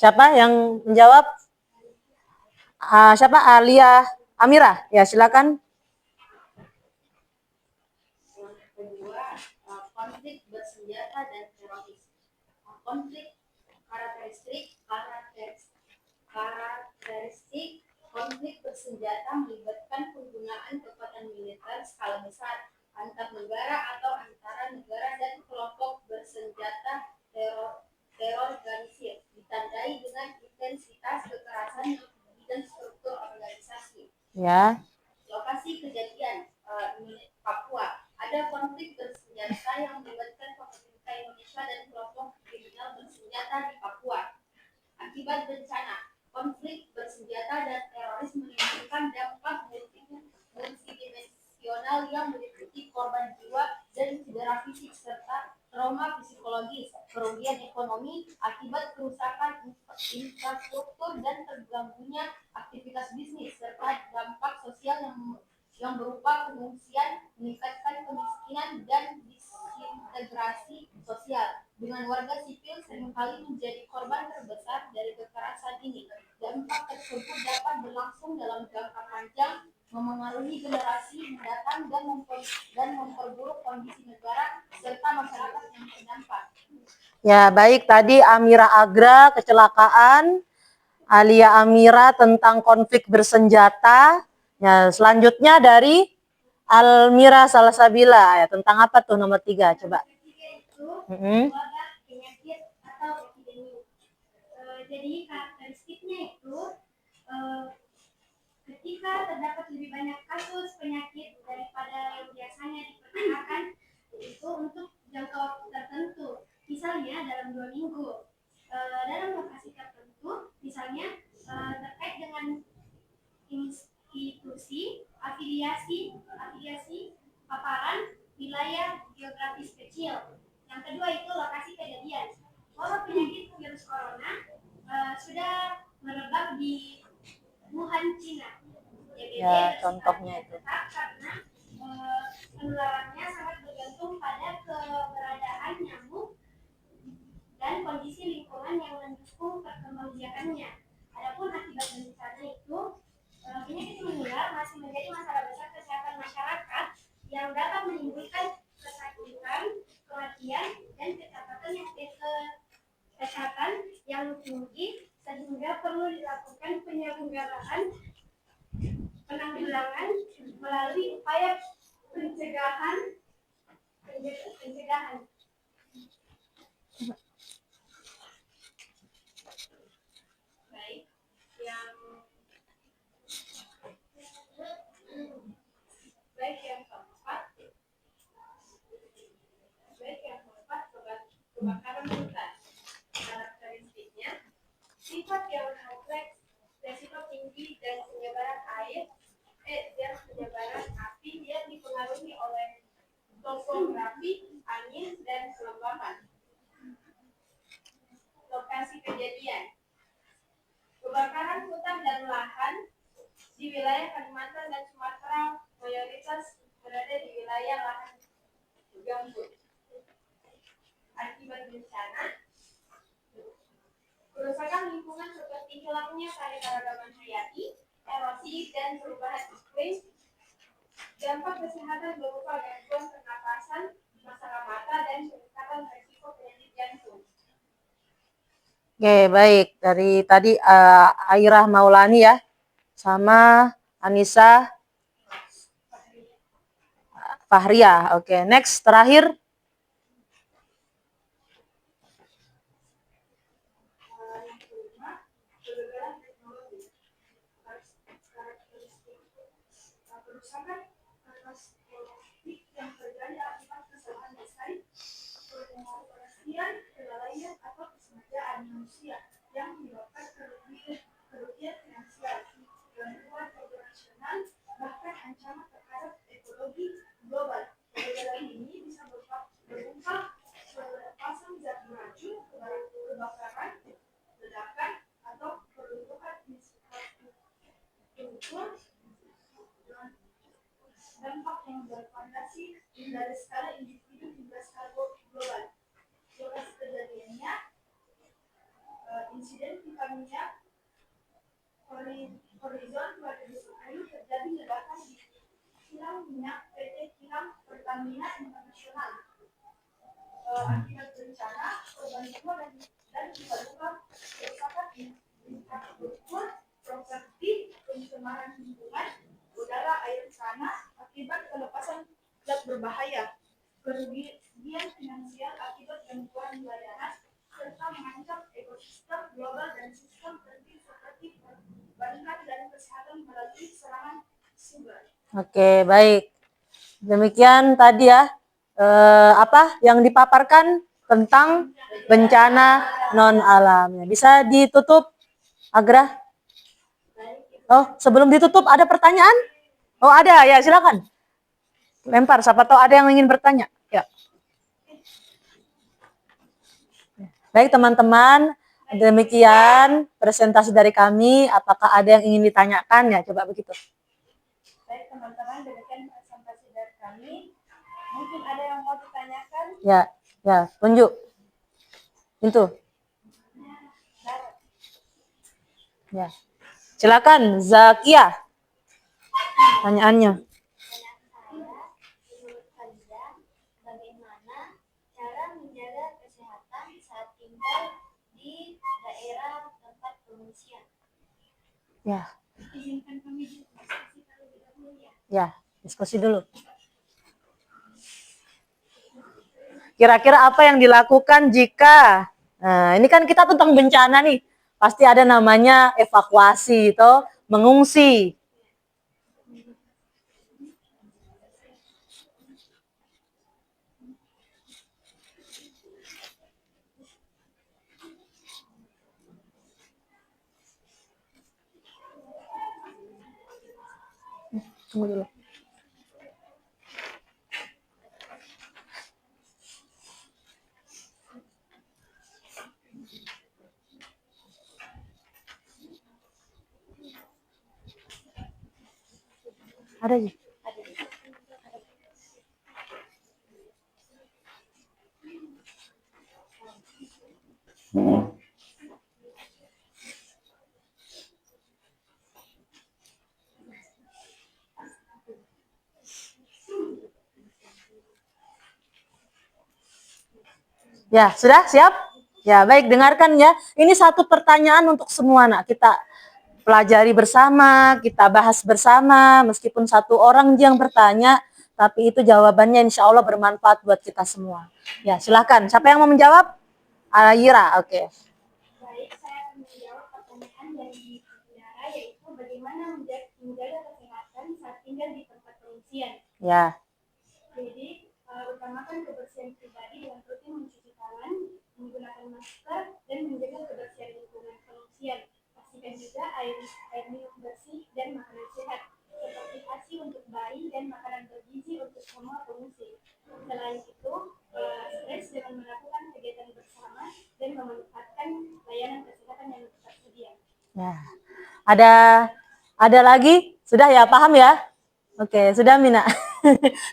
Siapa yang menjawab? Siapa? Alia Amira. Ya, silakan. Kedua, konflik bersenjata dan teroris. Konflik karakteristik konflik bersenjata melibatkan penggunaan kekuatan militer skala besar antar negara atau antara negara dan kelompok bersenjata terorganisir, ditandai dengan intensitas kekerasan dan struktur organisasi. Ya. Lokasi kejadian Papua. Ada konflik bersenjata yang melibatkan pemerintah Indonesia dan kelompok kriminal bersenjata di Papua. Akibat bencana, konflik bersenjata dan teroris menimbulkan dampak multidimensional yang meliputi korban jiwa dan cedera fisik serta trauma psikologis, kerugian ekonomi akibat kerusakan infrastruktur dan terganggunya aktivitas bisnis serta dampak sosial yang berupa pengungsian, meningkatkan kemiskinan dan disintegrasi sosial. Dengan warga sipil seringkali menjadi korban terbesar dari kekerasan ini. Dampak tersebut dapat berlangsung dalam jangka panjang, memengaruhi generasi mendatang dan memperburuk kondisi negara serta masyarakat yang terdampak. Ya, baik. Tadi Amira Agra, kecelakaan. Alia Amira tentang konflik bersenjata. Ya, selanjutnya dari Almira Salsabila. Ya, tentang apa tuh nomor 3? Coba. Wabah, penyakit atau epidemi. Jadi karakteristiknya itu ketika terdapat lebih banyak kasus penyakit daripada yang biasanya diperkirakan itu untuk jangka waktu tertentu, misalnya dalam 2 minggu, dalam lokasi tertentu, misalnya terkait dengan institusi, afiliasi, paparan, wilayah geografis kecil. Yang kedua itu lokasi kejadian. Wabah penyakit virus corona sudah merebak di Wuhan, Cina. Ya, contohnya itu. Karena penularannya sangat bergantung pada keberadaan nyamuk dan kondisi lingkungan yang mendukung perkembangbiakannya. Adapun akibat bencana itu, penyakit menular masih menjadi masalah besar kesehatan masyarakat yang dapat menimbulkan kesakitan, kematian, dan kesehatan yang tinggi, sehingga perlu dilakukan penanggulangan melalui upaya pencegahan. Baik, yang keempat, kebakaran hutan. Karakteristiknya, sifat yang kompleks, resiko tinggi dan penyebaran api yang dipengaruhi oleh topografi, angin, dan kelembapan. Lokasi kejadian, kebakaran hutan dan lahan di wilayah Kalimantan dan Sumatera mayoritas berada di wilayah lahan gambut. Akibat bencana, kerusakan lingkungan seperti hilangnya keanekaragaman hayati, erosi, dan perubahan iklim. Dampak kesehatan berupa gangguan pernapasan, masalah mata, dan peningkatan risiko penyakit jantung. Oke, baik. Dari tadi Airah Maulani ya, sama Anissa Fahria. Oke, next terakhir. Yang kelima, kegagalan teknologi. Karakteristik kerusakan atas politik yang terjadi akibat kesalahan desain, pengoperasian, kelalaian atau kesengajaan manusia yang menyebabkan kerugian finansial, gangguan operasional, bahkan ancaman terhadap ekologi global. Kegagalan ini bisa berupa pelepasan zat beracun, kebakaran, ledakan, atau peruntuhan infrastruktur dengan dampak yang bervariasi dari skala individu hingga skala global. Lokasi kejadiannya, insiden pipa minyak Horizon 2010 terjadi ledakan di kilang minyak PT Kilang Pertamina Internasional. Akibat bencana, korban jiwa dan luka-luka, kerusakan infrastruktur, properti, pencemaran lingkungan, udara, air tanah akibat pelepasan zat berbahaya, kerugian finansial akibat gangguan layanan, serta mengancam ekosistem global dan sistem penting seperti perbankan dan kesehatan melalui serangan siber. Oke, baik. Demikian tadi ya, apa yang dipaparkan tentang bencana non alam. Bisa ditutup, Agra? Oh, sebelum ditutup ada pertanyaan? Oh, ada ya, silakan. Lempar, siapa tahu ada yang ingin bertanya. Ya. Baik teman-teman, demikian presentasi dari kami. Apakah ada yang ingin ditanyakan ya? Coba begitu. Baik teman-teman, demikian presentasi dari kami. Mungkin ada yang mau ditanyakan? Ya, tunjuk. Itu. Ya. Silakan Zakia. Pertanyaannya. Menurut kalian, bagaimana cara menjaga kesehatan saat tinggal di daerah tempat pengungsian? Ya. Izinkan kami diskusi terlebih dahulu ya. Ya, diskusi dulu. Kira-kira apa yang dilakukan jika, nah ini kan kita tentang bencana nih, pasti ada namanya evakuasi itu mengungsi. Tunggu dulu. Ada sih. Ya, sudah siap? Ya, baik, dengarkan ya. Ini satu pertanyaan untuk semua, nak. Kita pelajari bersama, kita bahas bersama, meskipun satu orang yang bertanya, tapi itu jawabannya insya Allah bermanfaat buat kita semua. Ya, silakan. Siapa yang mau menjawab? Ayira, oke. Baik, saya akan menjawab pertanyaan dari saudara, yaitu bagaimana menjaga kesehatan saat tinggal di tempat pengungsian. Ya. Jadi, utamakan kebersihan pribadi dengan rutin mencuci tangan, menggunakan masker, dan menjaga kebersihan lingkungan pengungsian. Pastikan juga air minum bersih dan makanan sehat, seperti ASI untuk bayi dan makanan bergizi untuk semua pengungsi. Selain itu, stres dengan melakukan kegiatan bersama dan memanfaatkan layanan kesehatan yang tersedia. Ya. Ada lagi? Sudah ya, paham ya? Oke, sudah Mina.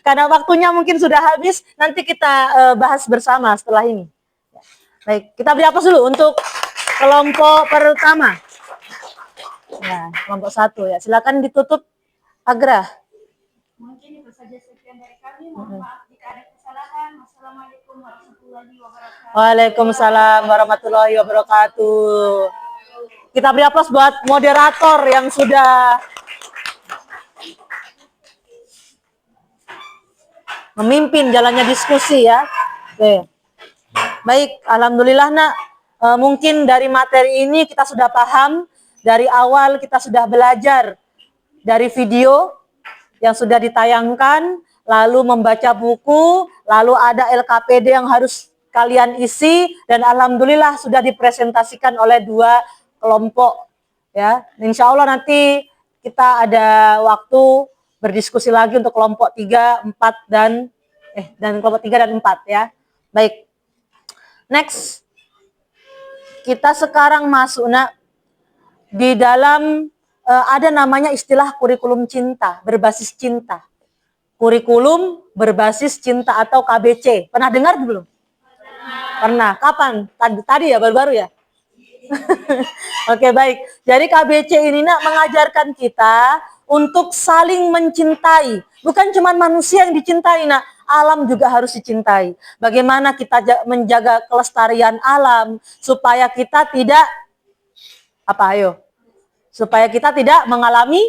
Karena waktunya mungkin sudah habis, nanti kita bahas bersama setelah ini. Baik, kita beri aplaus dulu untuk kelompok pertama. Ya, kelompok 1 ya. Silakan ditutup, Agra. Mungkin itu saja sekian dari kami. Mohon maaf jika ada kesalahan. kesalahan. Wassalamualaikum warahmatullahi wabarakatuh. Waalaikumsalam warahmatullahi wabarakatuh. Kita beri aplaus buat moderator yang sudah memimpin jalannya diskusi ya. Oke. Baik, alhamdulillah nak. Mungkin dari materi ini kita sudah paham, dari awal kita sudah belajar dari video yang sudah ditayangkan, lalu membaca buku, lalu ada LKPD yang harus kalian isi, dan alhamdulillah sudah dipresentasikan oleh 2 kelompok. Ya, insya Allah nanti kita ada waktu berdiskusi lagi untuk kelompok 3, 4 dan kelompok 3 dan 4 ya. Baik. Next. Kita sekarang masuk di dalam ada namanya istilah kurikulum cinta, berbasis cinta. Kurikulum berbasis cinta atau KBC. Pernah dengar belum? Pernah. Kapan? Tadi ya, baru-baru ya? Oke, baik. Jadi KBC ini mengajarkan kita untuk saling mencintai. Bukan cuma manusia yang dicintai, alam juga harus dicintai. Bagaimana kita menjaga kelestarian alam supaya kita tidak supaya kita tidak mengalami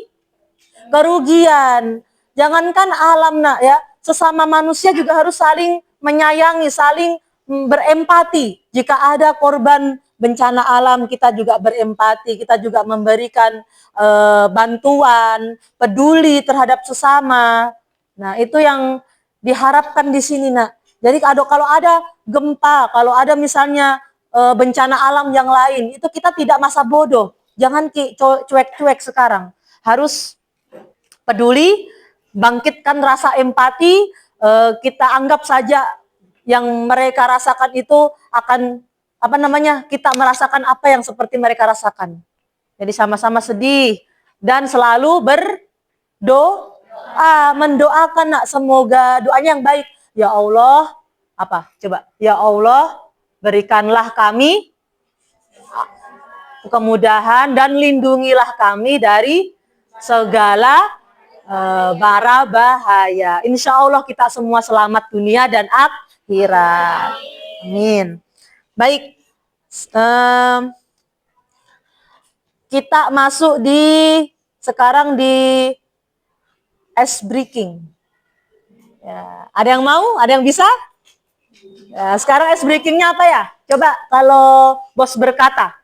kerugian. Jangankan alam ya, sesama manusia juga harus saling menyayangi, saling berempati. Jika ada korban bencana alam, kita juga berempati, kita juga memberikan bantuan, peduli terhadap sesama. Nah, itu yang diharapkan di sini, Jadi kalau ada gempa, kalau ada misalnya bencana alam yang lain, itu kita tidak masa bodoh. Jangan cuek-cuek sekarang. Harus peduli, bangkitkan rasa empati, kita anggap saja yang mereka rasakan itu akan kita merasakan apa yang seperti mereka rasakan. Jadi sama-sama sedih dan selalu mendoakan semoga doanya yang baik. Ya Allah, Ya Allah, berikanlah kami kemudahan dan lindungilah kami dari segala bara bahaya. Insya Allah kita semua selamat dunia dan akhirat. Amin. Baik, kita masuk sekarang di ice breaking. Ya, ada yang mau? Ada yang bisa? Ya, sekarang ice breakingnya apa ya? Coba kalau bos berkata.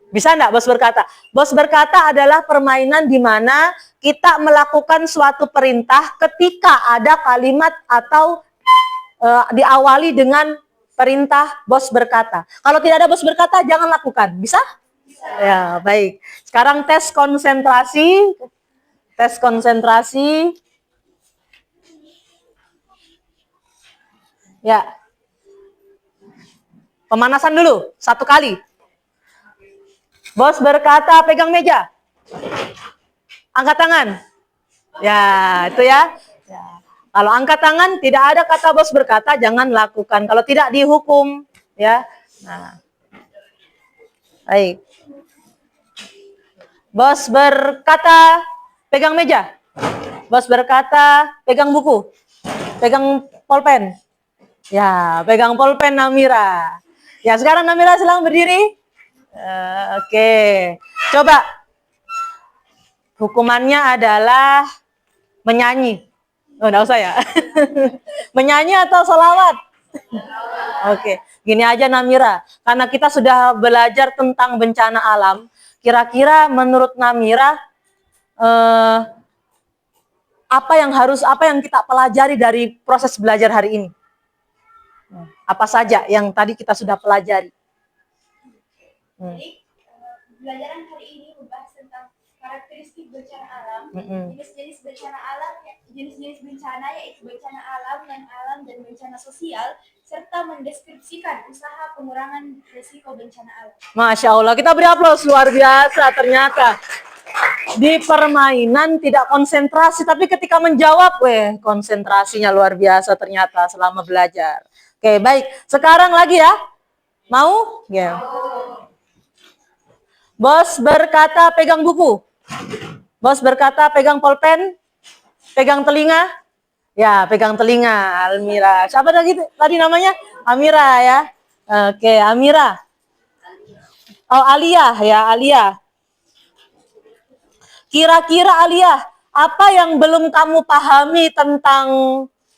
Bisa enggak bos berkata? Bos berkata adalah permainan di mana kita melakukan suatu perintah ketika ada kalimat atau diawali dengan perintah bos berkata. Kalau tidak ada bos berkata, jangan lakukan. Bisa? Ya, baik. Sekarang tes konsentrasi. Tes konsentrasi. Ya. Pemanasan dulu, 1 kali. Bos berkata, pegang meja. Angkat tangan. Ya, itu ya. Kalau angkat tangan, tidak ada kata bos berkata, jangan lakukan. Kalau tidak dihukum, ya. Nah. Baik. Bos berkata, pegang meja. Bos berkata, pegang buku. Pegang pulpen. Ya, pegang pulpen Namira. Ya, sekarang Namira silakan berdiri. Oke. Coba. Hukumannya adalah menyanyi. Oh, enggak usah ya. Menyanyi atau sholawat? Oke, gini aja Namira. Karena kita sudah belajar tentang bencana alam. Kira-kira menurut Namira, apa yang kita pelajari dari proses belajar hari ini? Apa saja yang tadi kita sudah pelajari? Jadi, pelajaran hari ini membahas tentang karakteristik bencana alam, jenis-jenis bencana alam, jenis-jenis bencana yaitu bencana alam, non-alam, dan bencana sosial, serta mendeskripsikan usaha pengurangan risiko bencana alam. Masya Allah, kita beri aplaus, luar biasa ternyata. Di permainan tidak konsentrasi, tapi ketika menjawab, konsentrasinya luar biasa ternyata selama belajar. Oke, baik. Sekarang lagi ya. Mau? Ya. Bos berkata pegang buku. Bos berkata pegang pulpen. Pegang telinga. Ya, pegang telinga, Almira. Siapa tadi namanya? Amira ya. Oke, Amira. Oh, Alia ya, Alia. Kira-kira Alia, apa yang belum kamu pahami tentang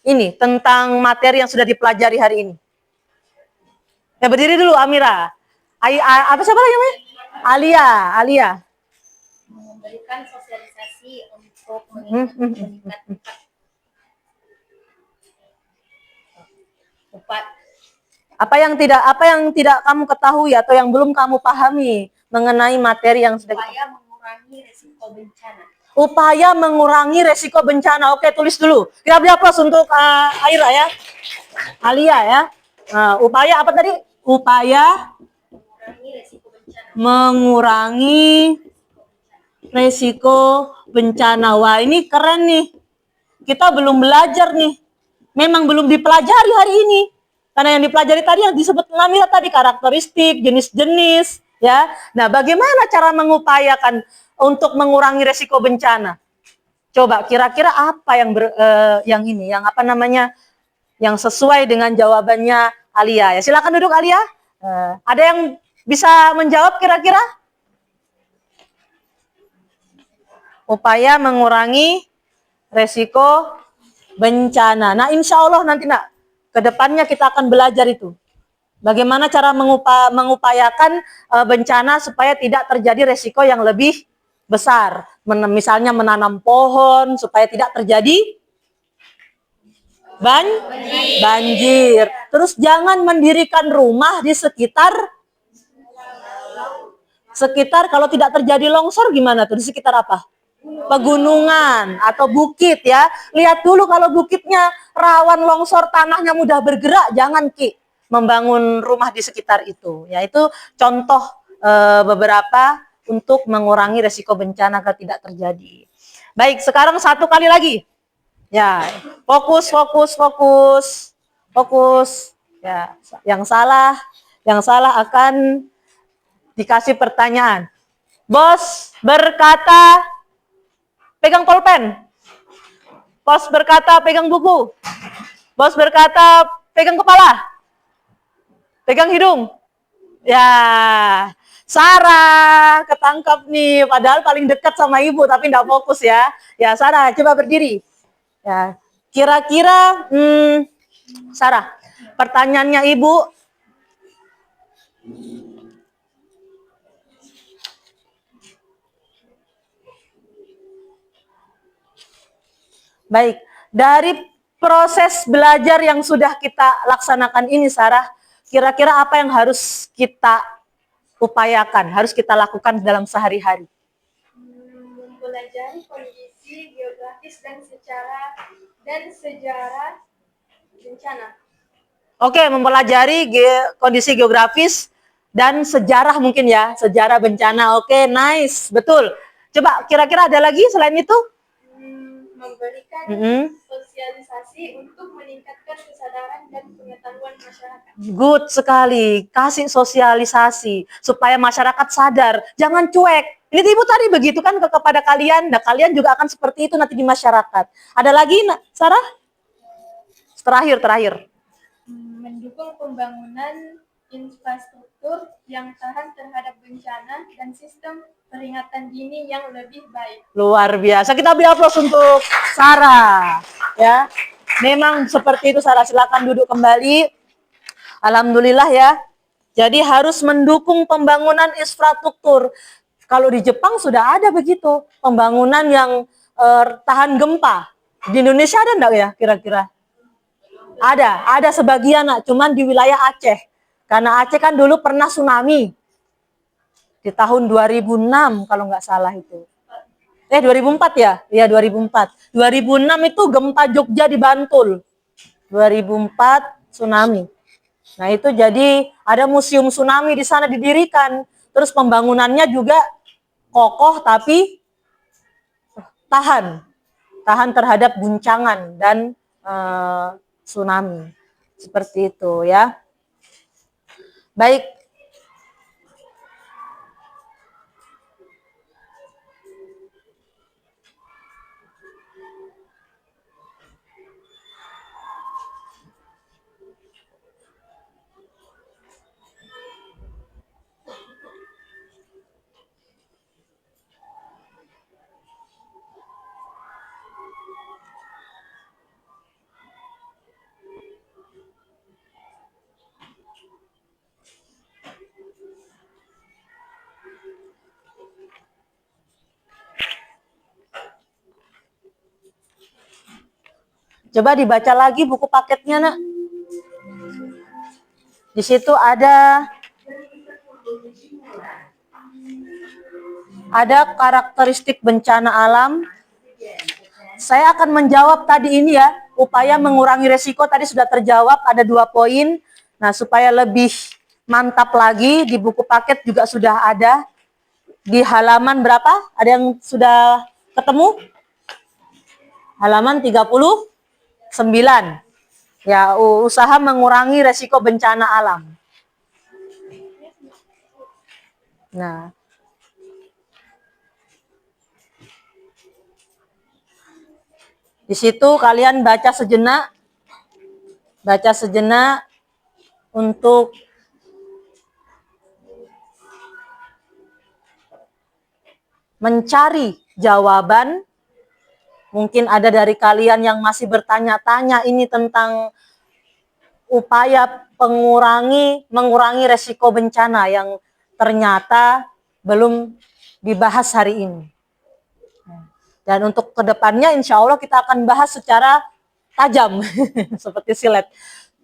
ini, tentang materi yang sudah dipelajari hari ini? Ya, berdiri dulu Amira. Apa siapa lagi namanya? Alia, Alia. Memberikan sosialisasi untuk meningkatkan upat Apa yang tidak kamu ketahui atau yang belum kamu pahami mengenai materi yang sudah upaya mengurangi risiko bencana. Upaya mengurangi resiko bencana. Oke, tulis dulu. Kita beri aplaus untuk Aira ya. Alia ya. Upaya apa tadi? Upaya Mengurangi risiko bencana. mengurangi resiko bencana. Wah, ini keren nih. Kita belum belajar nih. Memang belum dipelajari hari ini. Karena yang dipelajari tadi yang disebut Namira tadi karakteristik, jenis-jenis, ya. Nah, bagaimana cara mengupayakan untuk mengurangi resiko bencana? Coba kira-kira apa yang sesuai dengan jawabannya Alia. Ya, silakan duduk Alia. Ada yang bisa menjawab kira-kira? Upaya mengurangi resiko bencana. Nah, insya Allah nanti ke depannya kita akan belajar itu. Bagaimana cara mengupayakan bencana supaya tidak terjadi resiko yang lebih besar. Misalnya menanam pohon supaya tidak terjadi banjir. Terus jangan mendirikan rumah di sekitar kalau tidak terjadi longsor gimana tuh? Di sekitar apa? Pegunungan atau bukit ya. Lihat dulu kalau bukitnya rawan longsor, tanahnya mudah bergerak, jangan membangun rumah di sekitar itu. Ya, itu contoh beberapa untuk mengurangi resiko bencana agar tidak terjadi. Baik, sekarang satu kali lagi. Ya, fokus. Ya, yang salah akan dikasih pertanyaan. Bos berkata, pegang pulpen. Bos berkata, pegang buku. Bos berkata, pegang kepala. Pegang hidung. Ya, Sarah ketangkap nih, padahal paling dekat sama ibu tapi enggak fokus ya. Ya, Sarah, coba berdiri. Ya, kira-kira, Sarah, pertanyaannya ibu. Baik, dari proses belajar yang sudah kita laksanakan ini, Sarah, kira-kira apa yang harus kita upayakan, harus kita lakukan dalam sehari-hari? Mempelajari kondisi geografis dan sejarah bencana. Oke, mempelajari kondisi geografis dan sejarah mungkin ya, sejarah bencana. Oke, nice, betul. Coba kira-kira ada lagi selain itu? Memberikan sosialisasi untuk meningkatkan kesadaran dan pengetahuan masyarakat. Good sekali, kasih sosialisasi supaya masyarakat sadar, jangan cuek. Ini ibu tadi begitu kan kepada kalian, nah kalian juga akan seperti itu nanti di masyarakat. Ada lagi, Sarah? Terakhir. Mendukung pembangunan infrastruktur yang tahan terhadap bencana dan sistem peringatan dini yang lebih baik. Luar biasa. Kita beri aplaus untuk Sarah. Ya, memang seperti itu Sarah. Silakan duduk kembali. Alhamdulillah ya. Jadi harus mendukung pembangunan infrastruktur. Kalau di Jepang sudah ada begitu pembangunan yang tahan gempa. Di Indonesia ada enggak ya kira-kira? Ada sebagian, cuman di wilayah Aceh. Karena Aceh kan dulu pernah tsunami di tahun 2006 kalau nggak salah itu. 2004 ya? Iya 2004. 2006 itu gempa Jogja di Bantul. 2004 tsunami. Nah itu jadi ada museum tsunami di sana didirikan. Terus pembangunannya juga kokoh tapi tahan terhadap guncangan dan tsunami. Seperti itu ya. Baik. Coba dibaca lagi buku paketnya, Nak. Di situ ada karakteristik bencana alam. Saya akan menjawab tadi ini ya, upaya mengurangi resiko tadi sudah terjawab, ada 2 poin. Nah, supaya lebih mantap lagi, di buku paket juga sudah ada. Di halaman berapa? Ada yang sudah ketemu? Halaman 39. Ya, usaha mengurangi resiko bencana alam. Nah, di situ kalian baca sejenak untuk mencari jawaban. Mungkin ada dari kalian yang masih bertanya-tanya ini tentang upaya mengurangi resiko bencana yang ternyata belum dibahas hari ini. Dan untuk kedepannya insya Allah kita akan bahas secara tajam, seperti silet.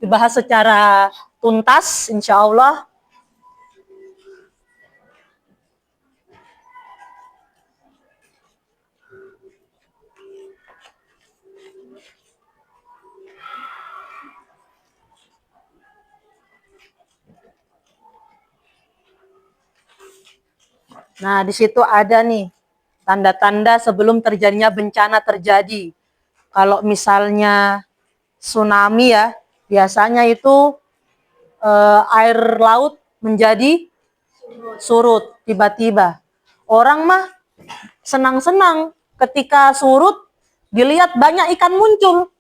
Dibahas secara tuntas insya Allah. Nah, di situ ada nih tanda-tanda sebelum terjadinya bencana terjadi. Kalau misalnya tsunami ya, biasanya itu air laut menjadi surut tiba-tiba. Orang mah senang-senang ketika surut dilihat banyak ikan muncul.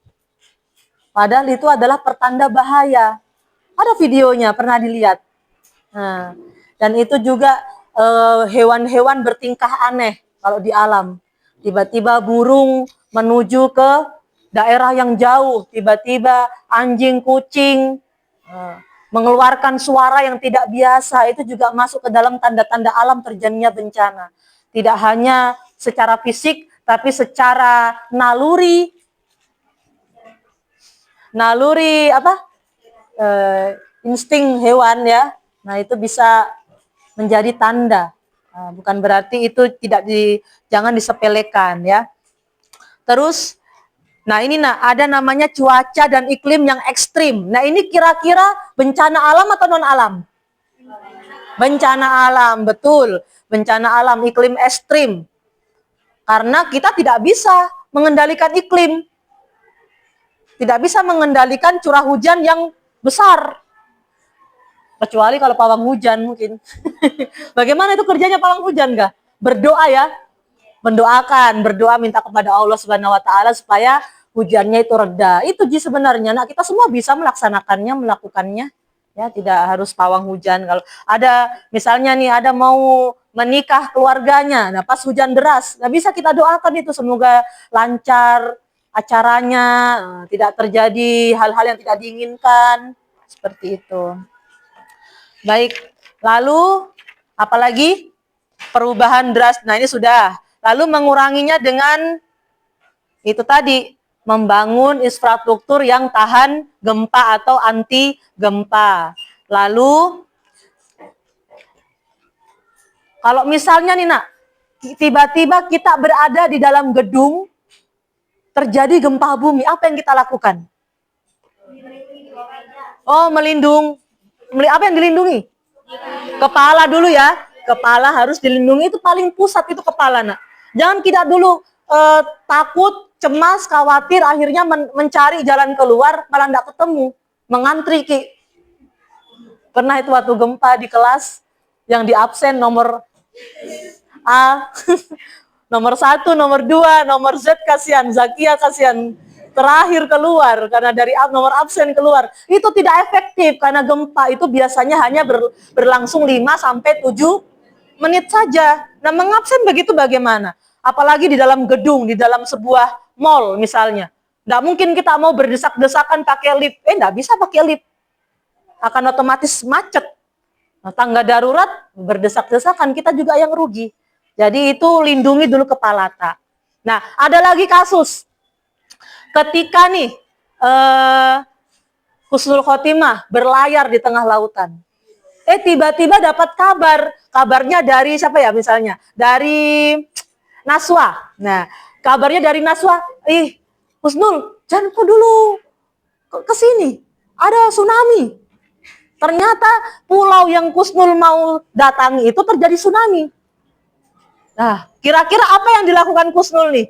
Padahal itu adalah pertanda bahaya. Ada videonya, pernah dilihat. Nah, dan itu juga hewan-hewan bertingkah aneh kalau di alam. Tiba-tiba burung menuju ke daerah yang jauh, tiba-tiba anjing, kucing mengeluarkan suara yang tidak biasa, itu juga masuk ke dalam tanda-tanda alam terjadinya bencana. Tidak hanya secara fisik, tapi secara naluri insting hewan ya. Nah, itu bisa menjadi tanda. Bukan berarti itu jangan disepelekan ya. Terus, nah ini ada namanya cuaca dan iklim yang ekstrim. Nah, ini kira-kira bencana alam atau non alam? Bencana alam, betul. Bencana alam, iklim ekstrim. Karena kita tidak bisa mengendalikan iklim. Tidak bisa mengendalikan curah hujan yang besar. Kecuali kalau pawang hujan mungkin. Bagaimana itu kerjanya pawang hujan enggak? Berdoa ya. Mendoakan, berdoa minta kepada Allah Subhanahu wa taala supaya hujannya itu reda. Itu sebenarnya. Nah, kita semua bisa melakukannya. Ya, tidak harus pawang hujan. Kalau ada misalnya nih ada mau menikah keluarganya, nah pas hujan deras, nggak bisa kita doakan itu semoga lancar acaranya, tidak terjadi hal-hal yang tidak diinginkan. Seperti itu. Baik, lalu apalagi perubahan deras. Nah, ini sudah. Lalu menguranginya dengan itu tadi, membangun infrastruktur yang tahan gempa atau anti gempa. Lalu kalau misalnya nih Nak, tiba-tiba kita berada di dalam gedung terjadi gempa bumi, apa yang kita lakukan? Oh, apa yang dilindungi? Kepala dulu ya. Kepala harus dilindungi, itu paling pusat itu kepala, Nak. Jangan kita dulu takut, cemas, khawatir, akhirnya mencari jalan keluar, malah enggak ketemu. Mengantri, Ki. Pernah itu waktu gempa di kelas, yang di absen nomor A, nomor 1, nomor 2, nomor Z kasihan, Zakia kasihan. Terakhir keluar karena dari nomor absen keluar. Itu tidak efektif karena gempa itu biasanya hanya berlangsung 5 sampai 7 menit saja. Nah, mengabsen begitu bagaimana? Apalagi di dalam gedung, di dalam sebuah mall misalnya. Nggak mungkin kita mau berdesak-desakan pakai lift. Nggak bisa pakai lift. Akan otomatis macet. Nah, tangga darurat berdesak-desakan, kita juga yang rugi. Jadi itu lindungi dulu kepala. Nah, ada lagi kasus. ketika nih husnul khotimah berlayar di tengah lautan. Tiba-tiba dapat kabarnya dari siapa ya misalnya? Dari Naswa. Nah, kabarnya dari Naswa, Husnul, jangan kok dulu ke sini. Ada tsunami. Ternyata pulau yang Husnul mau datangi itu terjadi tsunami. Nah, kira-kira apa yang dilakukan Husnul nih?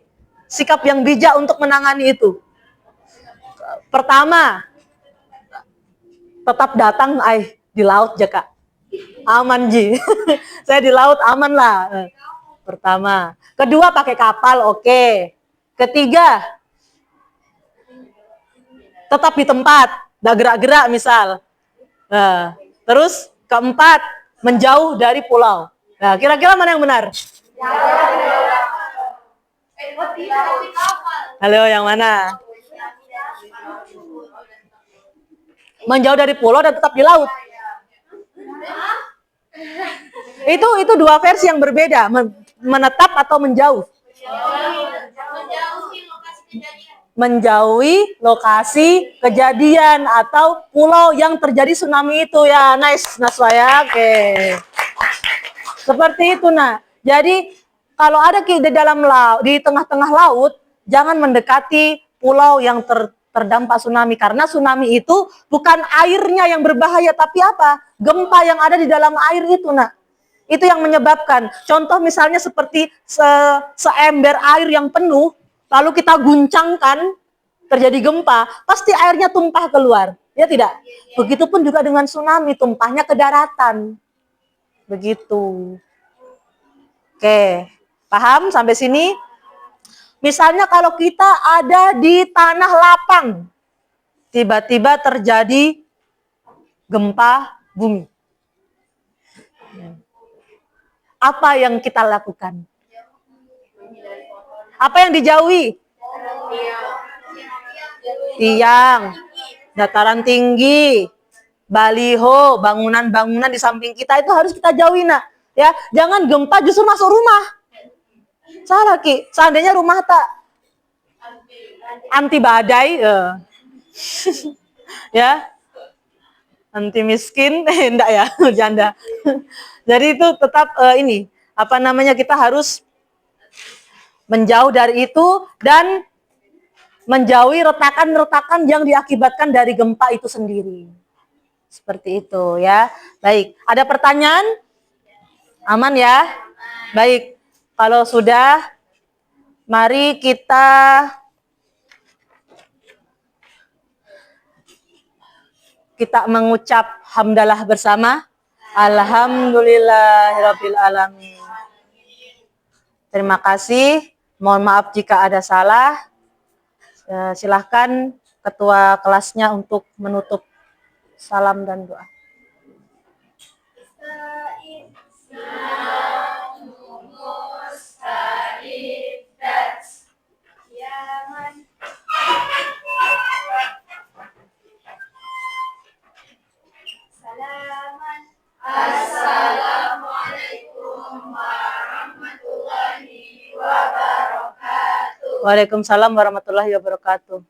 Sikap yang bijak untuk menangani itu. Pertama, tetap datang di laut ya Kak. Aman Ji. Saya di laut aman lah. Pertama. Kedua pakai kapal, oke. Ketiga, tetap di tempat, nggak gerak-gerak misal. Nah, terus keempat, menjauh dari pulau. Nah, kira-kira mana yang benar? Halo, yang mana? Menjauh dari pulau dan tetap di laut. Itu dua versi yang berbeda, menetap atau menjauh. Menjauhi lokasi kejadian atau pulau yang terjadi tsunami itu ya. Nice, Naswa ya. Oke. Seperti itu nah. Jadi kalau ada di dalam laut, di tengah-tengah laut, jangan mendekati pulau yang terdampak tsunami karena tsunami itu bukan airnya yang berbahaya tapi apa? Gempa yang ada di dalam air itu nah. Itu yang menyebabkan. Contoh misalnya seperti seember air yang penuh lalu kita guncangkan, terjadi gempa, pasti airnya tumpah keluar. Ya tidak? Begitupun juga dengan tsunami, tumpahnya ke daratan. Begitu. Oke, paham sampai sini? Misalnya kalau kita ada di tanah lapang, tiba-tiba terjadi gempa bumi. Apa yang kita lakukan? Apa yang dijauhi? Tiang, dataran tinggi, baliho, bangunan-bangunan di samping kita itu harus kita jauhi nak. Ya, jangan gempa justru masuk rumah. Salah Ki, seandainya rumah tak anti badai, ya, anti miskin, enggak ya, janda. Jadi itu tetap kita harus menjauh dari itu dan menjauhi retakan-retakan yang diakibatkan dari gempa itu sendiri. Seperti itu ya. Baik, ada pertanyaan? Aman ya? Baik, kalau sudah, mari kita mengucap hamdalah bersama. Alhamdulillahirabbil alamin. Terima kasih. Mohon maaf jika ada salah. Silahkan ketua kelasnya untuk menutup salam dan doa. Assalamualaikum warahmatullahi wabarakatuh. Waalaikumsalam warahmatullahi wabarakatuh.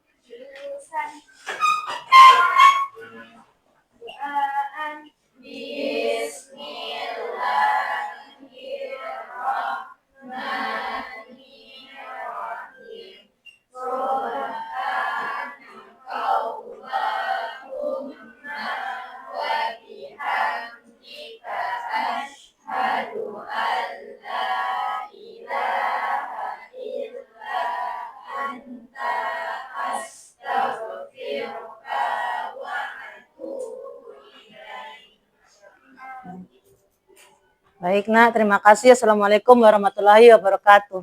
Baik nak, terima kasih. Assalamualaikum warahmatullahi wabarakatuh.